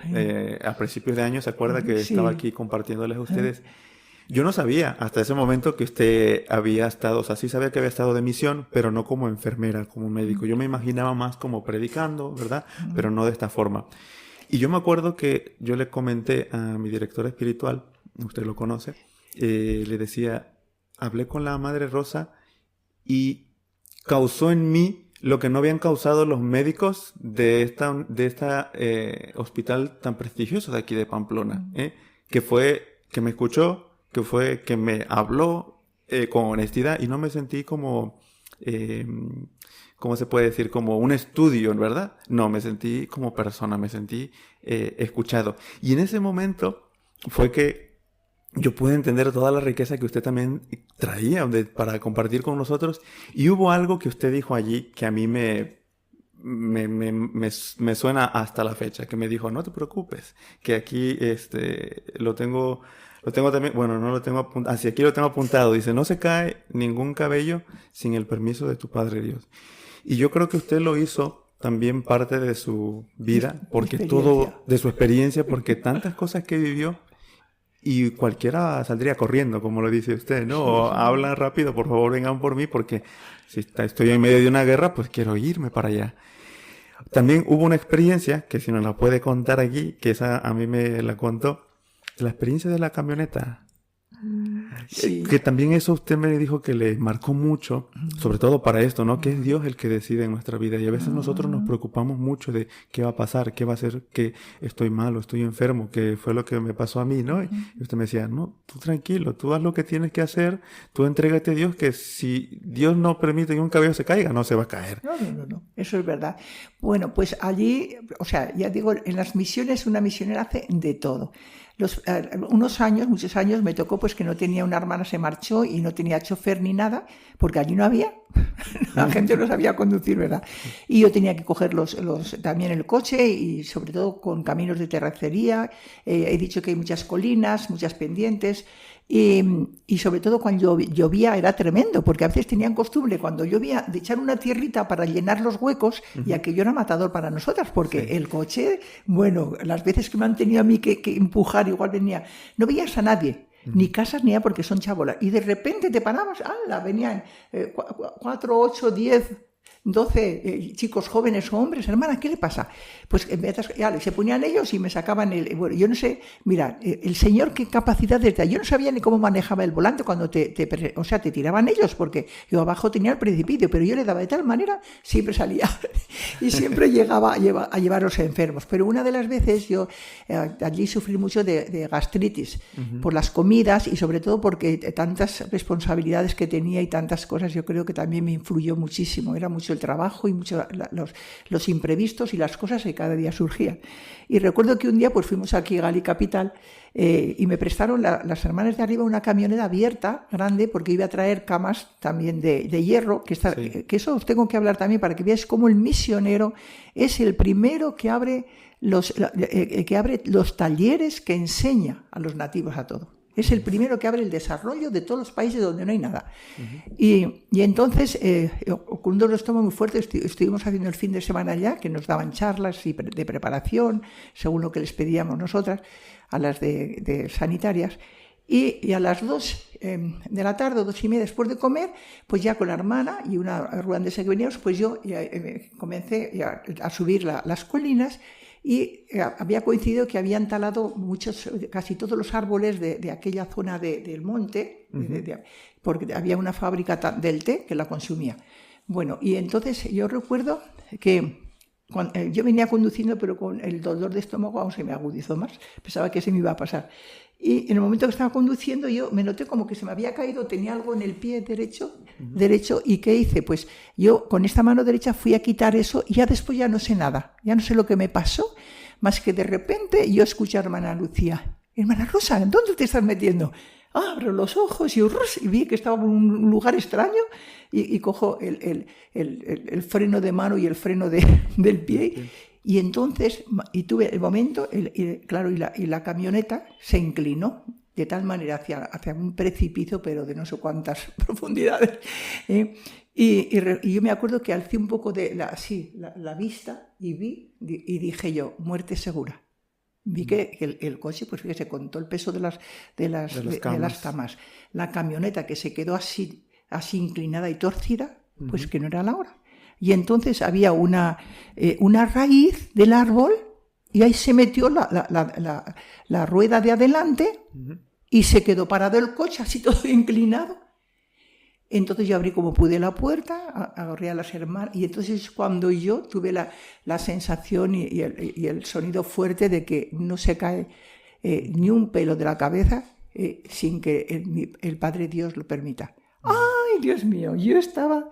a principios de año, ¿se acuerda que estaba aquí compartiéndoles a ustedes? Yo no sabía hasta ese momento que usted había estado, o sea, sí sabía que había estado de misión, pero no como enfermera, como médico. Yo me imaginaba más como predicando, ¿verdad? Pero no de esta forma. Y yo me acuerdo que yo le comenté a mi director espiritual, usted lo conoce, le decía, hablé con la Madre Rosa y causó en mí lo que no habían causado los médicos de esta hospital tan prestigioso de aquí de Pamplona, que fue que me escuchó, que fue que me habló con honestidad y no me sentí como, ¿cómo se puede decir? Como un estudio, ¿verdad? No, me sentí como persona, me sentí escuchado. Y en ese momento fue que yo pude entender toda la riqueza que usted también traía para compartir con nosotros. Y hubo algo que usted dijo allí que a mí me suena hasta la fecha, que me dijo, no te preocupes, que aquí lo tengo también, bueno, no lo tengo apuntado, así aquí lo tengo apuntado, dice, no se cae ningún cabello sin el permiso de tu Padre Dios. Y yo creo que usted lo hizo también parte de su vida, porque todo, de su experiencia, porque tantas cosas que vivió, y cualquiera saldría corriendo, como lo dice usted, ¿no? O habla rápido, por favor vengan por mí, porque si estoy en medio de una guerra, pues quiero irme para allá. También hubo una experiencia, que si nos la puede contar aquí, que esa a mí me la contó, la experiencia de la camioneta. Sí. Que también eso usted me dijo que le marcó mucho, sobre todo para esto, ¿no? Que es Dios el que decide en nuestra vida. Y a veces nosotros nos preocupamos mucho de qué va a pasar, qué va a ser, que estoy malo, estoy enfermo, que fue lo que me pasó a mí, ¿no? Y usted me decía, no, tú tranquilo, tú haz lo que tienes que hacer, tú entrégate a Dios, que si Dios no permite que un cabello se caiga, no se va a caer. No, eso es verdad. Bueno, pues allí, o sea, ya digo, en las misiones una misionera hace de todo. Muchos años, me tocó pues que no tenía una hermana, se marchó y no tenía chofer ni nada, porque allí no había, la gente no sabía conducir, ¿verdad? Y yo tenía que coger también el coche y sobre todo con caminos de terracería, he dicho que hay muchas colinas, muchas pendientes. Y sobre todo cuando llovía era tremendo, porque a veces tenían costumbre cuando llovía de echar una tierrita para llenar los huecos y aquello era matador para nosotras, porque el coche, bueno, las veces que me han tenido a mí que empujar, igual venía, no veías a nadie. Ni casas ni nada porque son chabolas. Y de repente te parabas, ¡hala! Venían 4, 8, 10, 12 chicos jóvenes o hombres. Hermana, ¿qué le pasa? Pues se ponían ellos y me sacaban bueno, yo no sé, mira, el Señor qué capacidades da. Yo no sabía ni cómo manejaba el volante cuando te tiraban ellos, porque yo abajo tenía el precipicio, pero yo le daba de tal manera, siempre salía y siempre llegaba a llevar a los enfermos. Pero una de las veces yo allí sufrí mucho de gastritis por las comidas y sobre todo porque tantas responsabilidades que tenía y tantas cosas, yo creo que también me influyó muchísimo. Era mucho el trabajo y mucho los imprevistos y las cosas que cada día surgían. Y recuerdo que un día pues fuimos aquí a Gali Capital y me prestaron las hermanas de arriba una camioneta abierta, grande, porque iba a traer camas también de hierro, que eso os tengo que hablar también para que veáis cómo el misionero es el primero que abre los talleres que enseña a los nativos a todo. Es el primero que abre el desarrollo de todos los países donde no hay nada. Y entonces, con un dolor de estómago muy fuerte, estuvimos haciendo el fin de semana allá, que nos daban charlas de preparación, según lo que les pedíamos nosotras, a las de sanitarias. Y a las 2 de la tarde, 2:30 después de comer, pues ya con la hermana y una ruandesa que veníamos, pues yo comencé a subir las colinas. Y había coincidido que habían talado casi todos los árboles de aquella zona del monte, porque había una fábrica del té que la consumía. Bueno, y entonces yo recuerdo que yo venía conduciendo, pero con el dolor de estómago aún se me agudizó más. Pensaba que se me iba a pasar. Y en el momento que estaba conduciendo yo me noté como que se me había caído, tenía algo en el pie derecho, ¿y qué hice? Pues yo con esta mano derecha fui a quitar eso y ya después ya no sé nada, ya no sé lo que me pasó, más que de repente yo escuché a hermana Lucía, hermana Rosa, ¿dónde te estás metiendo? Abro los ojos y vi que estaba en un lugar extraño y cojo el freno de mano y el freno del pie. Y entonces, tuve el momento, y la camioneta se inclinó de tal manera hacia un precipicio, pero de no sé cuántas profundidades. Y yo me acuerdo que alcé un poco la vista y dije yo, muerte segura. Vi que el coche, pues fíjese, con todo el peso de las camas, la camioneta que se quedó así inclinada y torcida, pues que no era la hora. Y entonces había una raíz del árbol y ahí se metió la rueda de adelante y se quedó parado el coche así todo inclinado. Entonces yo abrí como pude la puerta, agarré a las hermanas y entonces cuando yo tuve la sensación y el sonido fuerte de que no se cae ni un pelo de la cabeza sin que el Padre Dios lo permita. ¡Ay, Dios mío! Yo estaba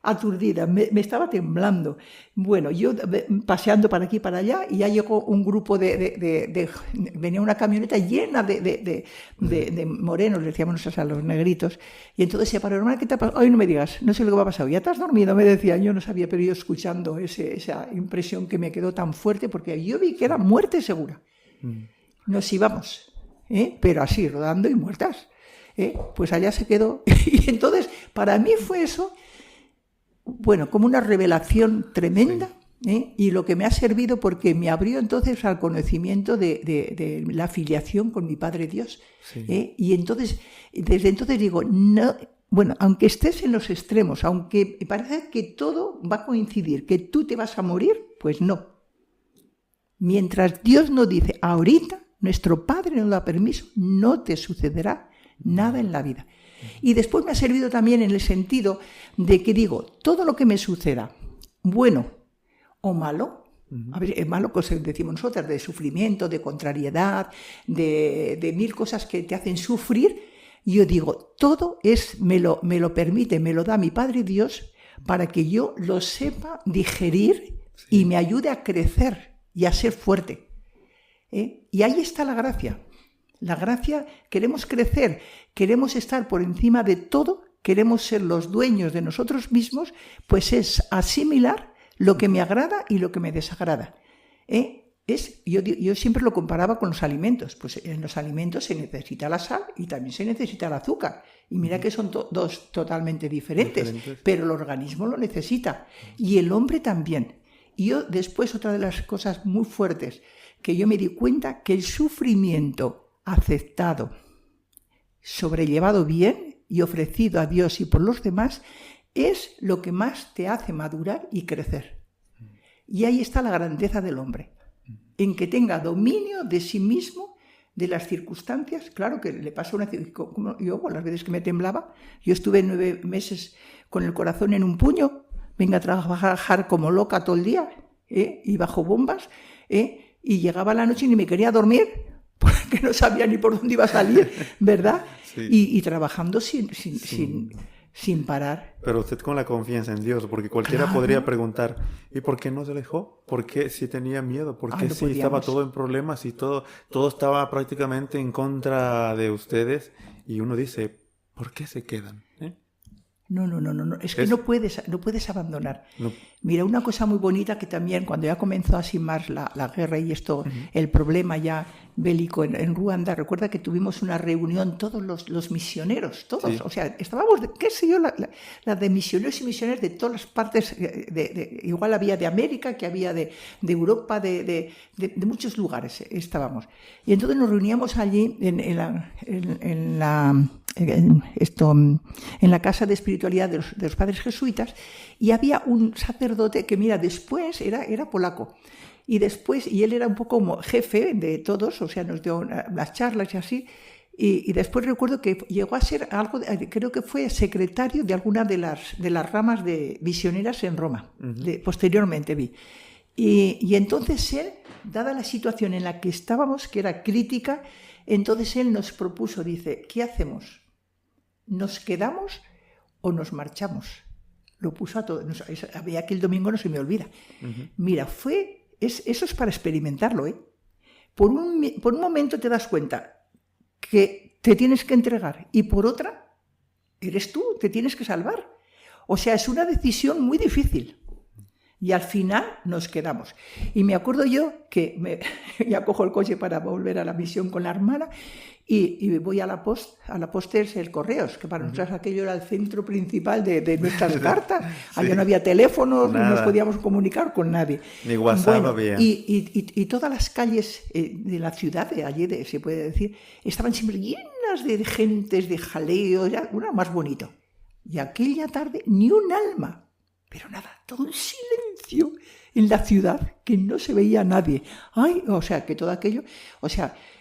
aturdida, me estaba temblando. Bueno, yo paseando para aquí y para allá y ya llegó un grupo venía una camioneta llena de morenos, le decíamos nosotros a los negritos, y entonces se paró, hermana, ¿qué te ha pasado? Ay, no me digas, no sé lo que me ha pasado, ¿ya te has dormido? Me decían, yo no sabía, pero yo escuchando esa impresión que me quedó tan fuerte, porque yo vi que era muerte segura. Nos íbamos, pero así, rodando y muertas. Pues allá se quedó. Y entonces, para mí fue eso, bueno, como una revelación tremenda, y lo que me ha servido porque me abrió entonces al conocimiento de la filiación con mi Padre Dios. Y entonces, desde entonces digo, no, bueno, aunque estés en los extremos, aunque parece que todo va a coincidir, que tú te vas a morir, pues no. Mientras Dios no dice, ahorita, nuestro Padre nos da permiso, no te sucederá nada en la vida. Y después me ha servido también en el sentido de que digo, todo lo que me suceda, bueno o malo, a ver, es malo, pues decimos nosotras, de sufrimiento, de contrariedad, de mil cosas que te hacen sufrir, yo digo, todo me lo permite, me lo da mi Padre Dios para que yo lo sepa digerir y me ayude a crecer y a ser fuerte. Y ahí está la gracia. La gracia, queremos crecer, queremos estar por encima de todo, queremos ser los dueños de nosotros mismos, pues es asimilar lo que me agrada y lo que me desagrada. Yo siempre lo comparaba con los alimentos. Pues en los alimentos se necesita la sal y también se necesita el azúcar. Y mira que son dos totalmente diferentes, pero el organismo lo necesita. Y el hombre también. Y yo después, otra de las cosas muy fuertes, que yo me di cuenta que el sufrimiento aceptado, sobrellevado bien y ofrecido a Dios y por los demás, es lo que más te hace madurar y crecer. Y ahí está la grandeza del hombre, en que tenga dominio de sí mismo, de las circunstancias. Claro que le pasa como yo, las veces que me temblaba, yo estuve 9 meses con el corazón en un puño, venga a trabajar como loca todo el día, y bajo bombas, y llegaba la noche y ni me quería dormir, porque no sabía ni por dónde iba a salir, ¿verdad? Sí. Y trabajando sin parar. Pero usted con la confianza en Dios, porque cualquiera podría preguntar, ¿y por qué no se dejó? ¿Por qué si tenía miedo? ¿Por qué si estaba todo en problemas y todo estaba prácticamente en contra de ustedes? Y uno dice, ¿por qué se quedan? No. Es que no puedes abandonar. No. Mira, una cosa muy bonita que también cuando ya comenzó así más la guerra y esto, el problema ya bélico en Ruanda, recuerda que tuvimos una reunión todos los misioneros, todos, sí. O sea, estábamos, qué sé yo, la de misioneros y misioneras de todas las partes, igual había de América, que había de Europa, de muchos lugares estábamos. Y entonces nos reuníamos allí en la casa de espiritualidad de los padres jesuitas, y había un sacerdote que, mira, después era polaco, y él era un poco como jefe de todos, o sea, nos dio las charlas y así, y después recuerdo que llegó a ser algo, creo que fue secretario de alguna de las ramas de misioneras en Roma, posteriormente vi. Y entonces él, dada la situación en la que estábamos, que era crítica, entonces él nos propuso, dice, ¿qué hacemos? ¿Nos quedamos o nos marchamos? Lo puso a todos. Había que el domingo no se me olvida. Mira, eso es para experimentarlo, ¿eh? Por un momento te das cuenta que te tienes que entregar y por otra, eres tú, te tienes que salvar. O sea, es una decisión muy difícil. Y al final nos quedamos. Y me acuerdo yo que ya cojo el coche para volver a la misión con la hermana y voy a la Poste, es el Correos, que para nosotros aquello era el centro principal de nuestras cartas. Sí. Allá no había teléfonos, no nos podíamos comunicar con nadie. Ni WhatsApp había. Y todas las calles de la ciudad, de allí se puede decir, estaban siempre llenas de gentes, de jaleo, una más bonito. Y aquella tarde ni un alma. Pero nada, todo un silencio en la ciudad, que no se veía a nadie. O sea, que todo aquello,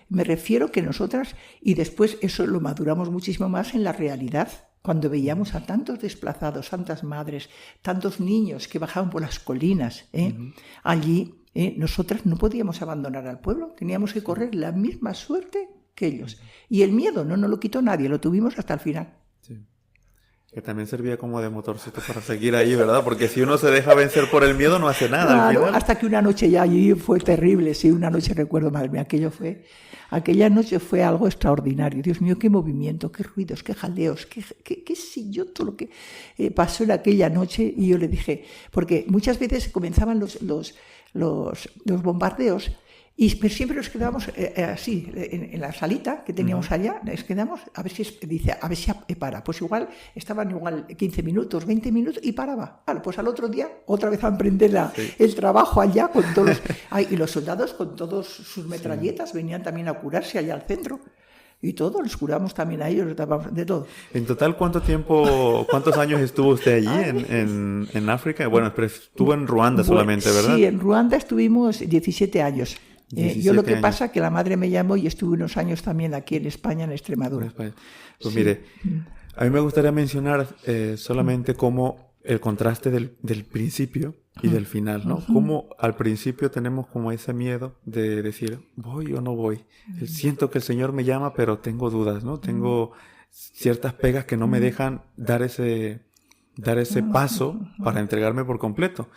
me refiero que nosotras, y después eso lo maduramos muchísimo más en la realidad, cuando veíamos a tantos desplazados, tantas madres, tantos niños que bajaban por las colinas, allí, nosotras no podíamos abandonar al pueblo, teníamos que correr la misma suerte que ellos. Y el miedo no nos lo quitó nadie, lo tuvimos hasta el final. Sí. Que también servía como de motorcito para seguir ahí, ¿verdad? Porque si uno se deja vencer por el miedo, no hace nada. Claro, al final. Hasta que una noche ya allí fue terrible. Sí, una noche recuerdo, madre mía, aquella noche fue algo extraordinario. Dios mío, qué movimiento, qué ruidos, qué jaleos, qué sé yo, todo lo que pasó en aquella noche. Y yo le dije, porque muchas veces comenzaban los bombardeos, pero siempre nos quedábamos así, en la salita que teníamos allá, nos quedamos, a ver si para. Pues igual, estaban 15 minutos, 20 minutos y paraba. Claro, pues al otro día, otra vez a emprender el trabajo allá, con todos y los soldados con todos sus metralletas venían también a curarse allá al centro. Y todo, los curamos también a ellos, de todo. En total, ¿cuántos años estuvo usted allí en África? Bueno, pero estuvo en Ruanda solamente, ¿verdad? Sí, en Ruanda estuvimos 17 años. Yo lo que 17 pasa años. que la madre me llamó y estuve unos años también aquí en España, en Extremadura. Pues Sí. mire, a mí me gustaría mencionar solamente cómo el contraste del principio y del final, ¿no? Cómo al principio tenemos como ese miedo de decir, ¿voy o no voy? Siento que el Señor me llama, pero tengo dudas, ¿no? Tengo ciertas pegas que no me dejan dar ese paso para entregarme por completo.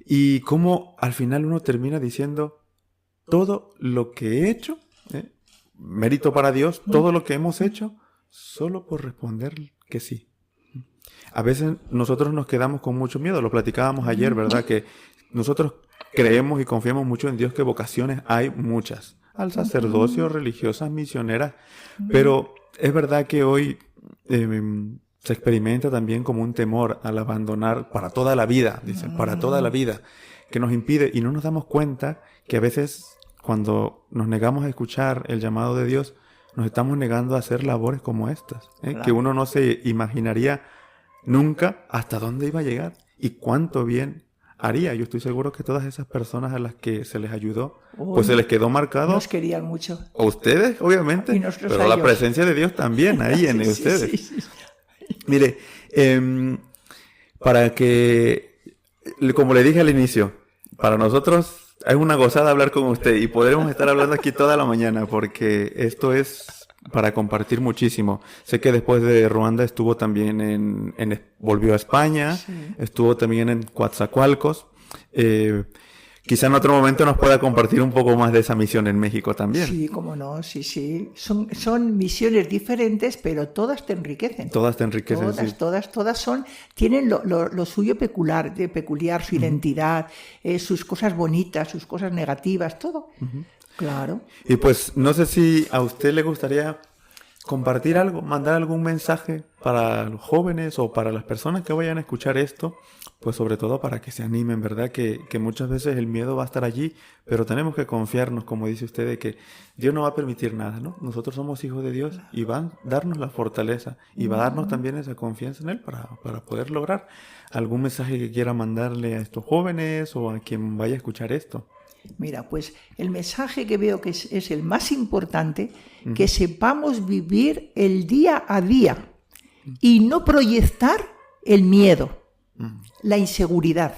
Y cómo al final uno termina diciendo, todo lo que he hecho, mérito para Dios, todo lo que hemos hecho, solo por responder que sí. A veces nosotros nos quedamos con mucho miedo, lo platicábamos ayer, ¿verdad? Que nosotros creemos y confiamos mucho en Dios, que vocaciones hay muchas, al sacerdocio, religiosas, misioneras, pero es verdad que hoy se experimenta también como un temor al abandonar para toda la vida, dicen, para toda la vida, que nos impide, y no nos damos cuenta que a veces cuando nos negamos a escuchar el llamado de Dios, nos estamos negando a hacer labores como estas, Claro. que uno no se imaginaría nunca hasta dónde iba a llegar y cuánto bien haría. Yo estoy seguro que todas esas personas a las que se les ayudó, pues se les quedó marcado Nos querían mucho. a ustedes, obviamente, Y nosotros pero a la ellos. presencia de Dios también ahí en Sí, ustedes. sí, sí. Mire, para que, como le dije al inicio, para nosotros es una gozada hablar con usted y podremos estar hablando aquí toda la mañana porque esto es para compartir muchísimo. Sé que después de Ruanda estuvo también volvió a España, Sí. estuvo también en Coatzacoalcos. Quizá en otro momento nos pueda compartir un poco más de esa misión en México también. Sí, cómo no, sí, sí. Son misiones diferentes, pero todas te enriquecen. Todas te enriquecen. Sí. Todas tienen lo suyo peculiar, su identidad, sus cosas bonitas, sus cosas negativas, todo. Claro. Y pues no sé si a usted le gustaría compartir algo, mandar algún mensaje para los jóvenes o para las personas que vayan a escuchar esto, pues sobre todo para que se animen, ¿verdad? Que muchas veces el miedo va a estar allí, pero tenemos que confiarnos, como dice usted, de que Dios no va a permitir nada, ¿no? Nosotros somos hijos de Dios y va a darnos la fortaleza y va a darnos también esa confianza en Él para poder lograr algún mensaje que quiera mandarle a estos jóvenes o a quien vaya a escuchar esto. Mira, pues el mensaje que veo que es el más importante, que sepamos vivir el día a día y no proyectar el miedo, la inseguridad,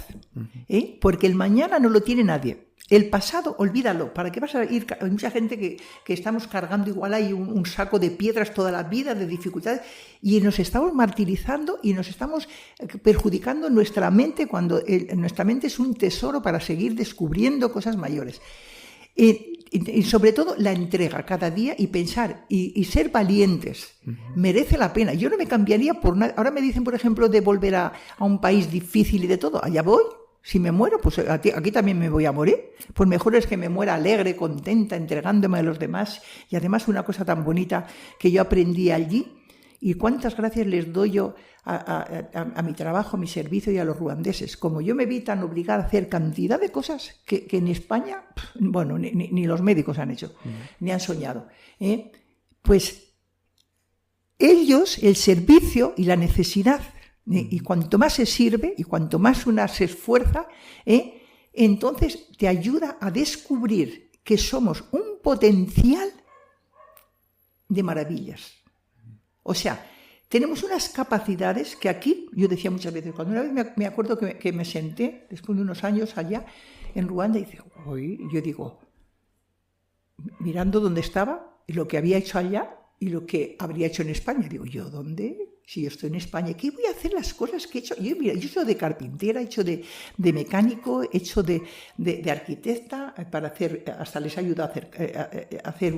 porque el mañana no lo tiene nadie. El pasado, olvídalo. ¿Para qué vas a ir? Hay mucha gente que estamos cargando igual ahí un saco de piedras toda la vida, de dificultades, y nos estamos martirizando y nos estamos perjudicando nuestra mente cuando nuestra mente es un tesoro para seguir descubriendo cosas mayores. Y sobre todo la entrega cada día y pensar y ser valientes. Merece la pena. Yo no me cambiaría por nada. Ahora me dicen, por ejemplo, de volver a un país difícil y de todo. Allá voy. Si me muero, pues aquí también me voy a morir. Pues mejor es que me muera alegre, contenta, entregándome a los demás. Y además una cosa tan bonita que yo aprendí allí. Y cuántas gracias les doy yo a mi trabajo, a mi servicio y a los ruandeses. Como yo me vi tan obligada a hacer cantidad de cosas que en España, bueno, ni los médicos han hecho, ni han soñado. Pues ellos, el servicio y la necesidad, y cuanto más se sirve y cuanto más una se esfuerza, entonces te ayuda a descubrir que somos un potencial de maravillas. O sea, tenemos unas capacidades que aquí, yo decía muchas veces, cuando una vez me acuerdo que me senté, después de unos años allá en Ruanda, y yo digo, mirando dónde estaba y lo que había hecho allá y lo que habría hecho en España, digo, ¿yo dónde? Si yo estoy en España, ¿qué voy a hacer las cosas que he hecho? Yo soy de carpintera, he hecho de mecánico, he hecho de arquitecta, para hacer, hasta les ayudo a hacer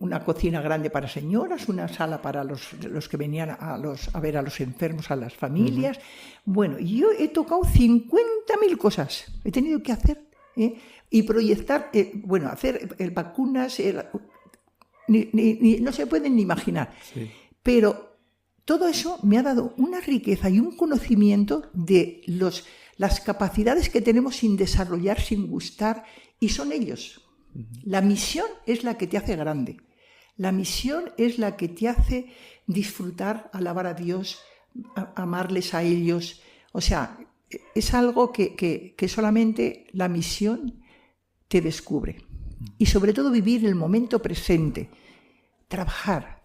una cocina grande para señoras, una sala para los que venían a ver a los enfermos, a las familias. Bueno, yo he tocado 50.000 cosas, he tenido que hacer, y proyectar, hacer vacunas, no se pueden ni imaginar. Sí. Pero todo eso me ha dado una riqueza y un conocimiento de las capacidades que tenemos sin desarrollar, sin gustar, y son ellos. La misión es la que te hace grande. La misión es la que te hace disfrutar, alabar a Dios, amarles a ellos. O sea, es algo que solamente la misión te descubre. Y sobre todo vivir el momento presente. Trabajar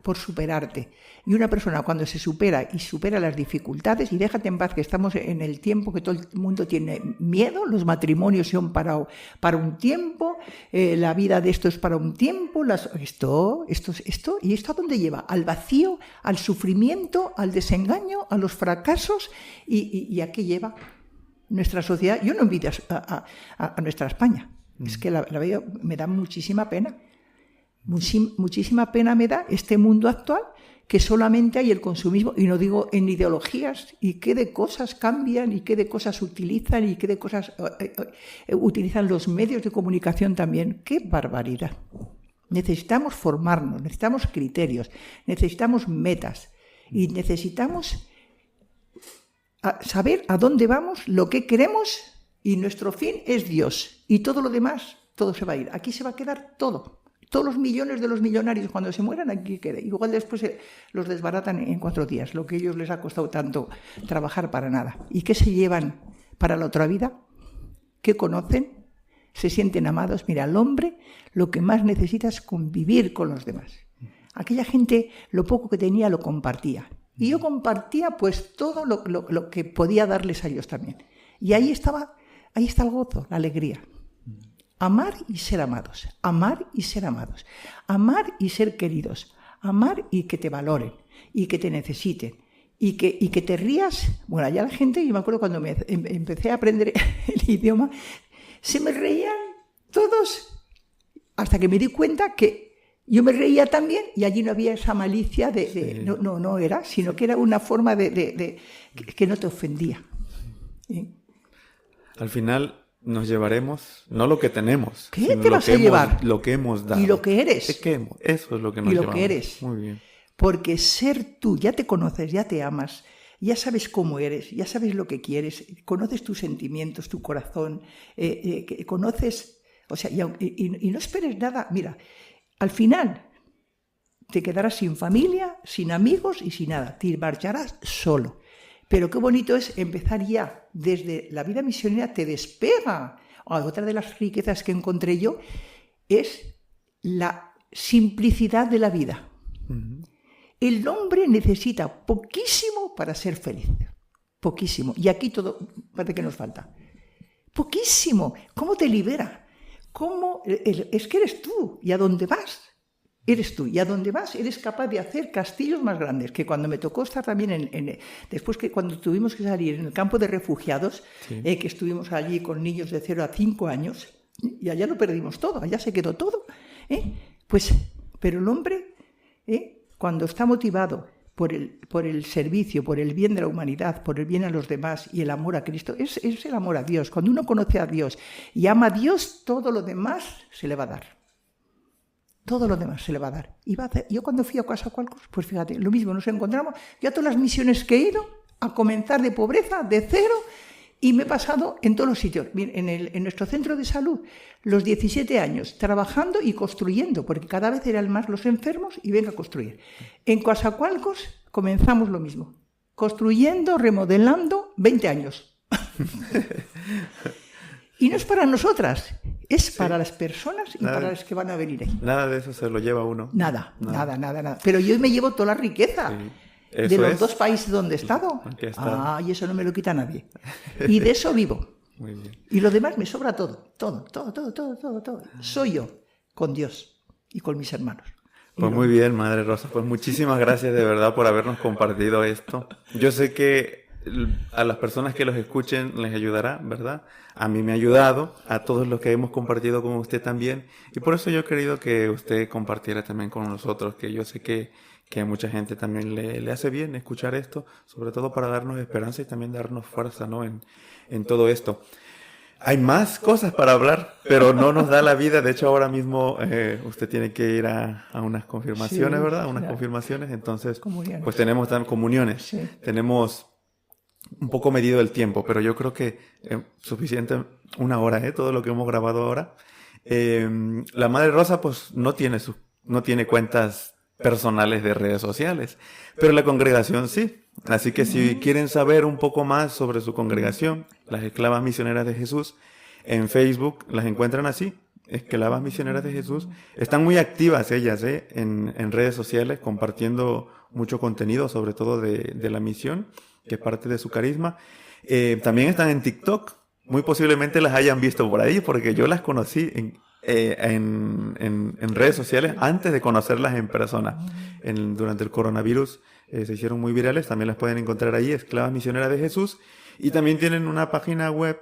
por superarte. Y una persona cuando se supera y supera las dificultades, y déjate en paz que estamos en el tiempo que todo el mundo tiene miedo, los matrimonios son para un tiempo, la vida de esto es para un tiempo, esto, ¿y esto a dónde lleva? Al vacío, al sufrimiento, al desengaño, a los fracasos, ¿y a qué lleva nuestra sociedad? Yo no envidio a nuestra España, es que la veo, me da muchísima pena. Muchísima pena me da este mundo actual que solamente hay el consumismo, y no digo en ideologías, y qué de cosas cambian, y qué de cosas utilizan, y qué de cosas utilizan los medios de comunicación también. ¡Qué barbaridad! Necesitamos formarnos, necesitamos criterios, necesitamos metas, y necesitamos saber a dónde vamos, lo que queremos, y nuestro fin es Dios, y todo lo demás, todo se va a ir. Aquí se va a quedar todo. Todos los millones de los millonarios, cuando se mueran, aquí queda. Igual después los desbaratan en 4 días, lo que a ellos les ha costado tanto trabajar para nada. ¿Y qué se llevan para la otra vida? ¿Qué conocen? ¿Se sienten amados? Mira, el hombre lo que más necesita es convivir con los demás. Aquella gente, lo poco que tenía, lo compartía. Y yo compartía pues todo lo que podía darles a ellos también. Y ahí está el gozo, la alegría. Amar y ser amados, amar y ser amados, amar y ser queridos, amar y que te valoren, y que te necesiten, y que te rías. Bueno, allá la gente, yo me acuerdo cuando empecé a aprender el idioma, se me reían todos, hasta que me di cuenta que yo me reía también, y allí no había esa malicia Sí. no era, sino que era una forma que no te ofendía. ¿Sí? Al final nos llevaremos, no lo que tenemos, ¿Qué sino te vas a llevar? lo que hemos dado. Y lo que eres. Eso es lo que nos Y lo llevamos. que eres. Muy bien. Porque ser tú, ya te conoces, ya te amas, ya sabes cómo eres, ya sabes lo que quieres, conoces tus sentimientos, tu corazón, conoces, o sea, y no esperes nada. Mira, al final te quedarás sin familia, sin amigos y sin nada, te marcharás solo. Pero qué bonito es empezar ya, desde la vida misionera te despega. Otra de las riquezas que encontré yo es la simplicidad de la vida. Uh-huh. El hombre necesita poquísimo para ser feliz. Poquísimo. Y aquí todo parece que nos falta. Poquísimo. ¿Cómo te libera? Es que eres tú. ¿Y a dónde vas? Eres tú. Y a dónde vas eres capaz de hacer castillos más grandes. Que cuando me tocó estar también después que cuando tuvimos que salir en el campo de refugiados, Sí. que estuvimos allí con niños de 0 a 5 años, y allá lo perdimos todo, allá se quedó todo. Pero el hombre, cuando está motivado por el servicio, por el bien de la humanidad, por el bien a los demás y el amor a Cristo, es el amor a Dios. Cuando uno conoce a Dios y ama a Dios, todo lo demás se le va a dar. Todo lo demás se le va a dar. Y va a hacer. Yo cuando fui a Coatzacoalcos, pues fíjate, lo mismo, nos encontramos. Yo a todas las misiones que he ido, a comenzar de pobreza, de cero, y me he pasado en todos los sitios. En nuestro centro de salud, los 17 años, trabajando y construyendo, porque cada vez eran más los enfermos y venga a construir. En Coatzacoalcos comenzamos lo mismo, construyendo, remodelando, 20 años. Y no es para nosotras, es para las personas y para las que van a venir ahí. Nada de eso se lo lleva uno. Nada. Pero yo me llevo toda la riqueza de los 2 países donde he estado. Y eso no me lo quita nadie. Y de eso vivo. Muy bien. Y lo demás me sobra todo. Soy yo, con Dios y con mis hermanos. Pues muy bien, Madre Rosa. Pues muchísimas gracias de verdad por habernos compartido esto. Yo sé que a las personas que los escuchen les ayudará, ¿verdad? A mí me ha ayudado, a todos los que hemos compartido con usted también. Y por eso yo he querido que usted compartiera también con nosotros, que yo sé que a mucha gente también le hace bien escuchar esto, sobre todo para darnos esperanza y también darnos fuerza, ¿no? En todo esto. Hay más cosas para hablar, pero no nos da la vida. De hecho, ahora mismo usted tiene que ir a unas confirmaciones, Sí, ¿verdad? Unas claro. confirmaciones. Entonces, Comuniones. pues tenemos también comuniones. Sí. Tenemos un poco medido el tiempo, pero yo creo que suficiente 1 hora, todo lo que hemos grabado ahora. La Madre Rosa, pues no tiene cuentas personales de redes sociales, pero la congregación sí. Así que si quieren saber un poco más sobre su congregación, las Esclavas Misioneras de Jesús, En Facebook las encuentran así, Esclavas Misioneras de Jesús. Están muy activas ellas en redes sociales, compartiendo mucho contenido, sobre todo de la misión, que es parte de su carisma. También están en TikTok. Muy posiblemente las hayan visto por ahí, porque yo las conocí en redes sociales antes de conocerlas en persona. Durante el coronavirus se hicieron muy virales. También las pueden encontrar ahí, Esclavas Misioneras de Jesús. Y también tienen una página web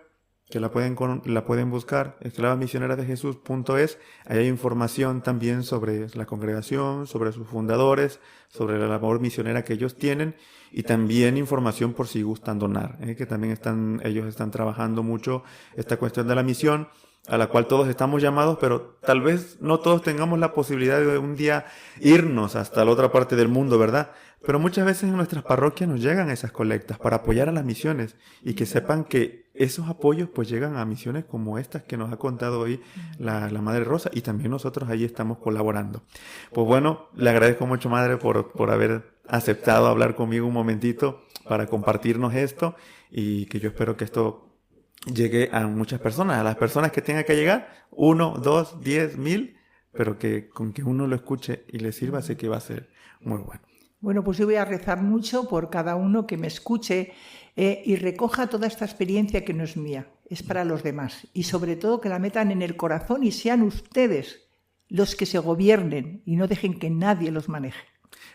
que la pueden buscar, esclavasmisionerasdejesús.es. Ahí hay información también sobre la congregación, sobre sus fundadores, sobre la labor misionera que ellos tienen, y también información por si gustan donar, que también ellos están trabajando mucho esta cuestión de la misión, a la cual todos estamos llamados, pero tal vez no todos tengamos la posibilidad de un día irnos hasta la otra parte del mundo, ¿verdad? Pero muchas veces en nuestras parroquias nos llegan esas colectas para apoyar a las misiones, y que sepan que esos apoyos pues llegan a misiones como estas que nos ha contado hoy la Madre Rosa, y también nosotros ahí estamos colaborando. Pues bueno, le agradezco mucho, Madre, por haber aceptado hablar conmigo un momentito para compartirnos esto, y que yo espero que esto llegue a muchas personas, a las personas que tengan que llegar, 1, 2, 10, 1000, pero que con que uno lo escuche y le sirva, sé que va a ser muy bueno. Bueno, pues yo voy a rezar mucho por cada uno que me escuche y recoja toda esta experiencia que no es mía, es para los demás. Y sobre todo que la metan en el corazón y sean ustedes los que se gobiernen y no dejen que nadie los maneje.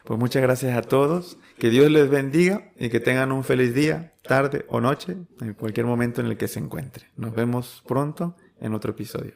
Pues muchas gracias a todos, que Dios les bendiga y que tengan un feliz día, tarde o noche, en cualquier momento en el que se encuentre. Nos vemos pronto en otro episodio.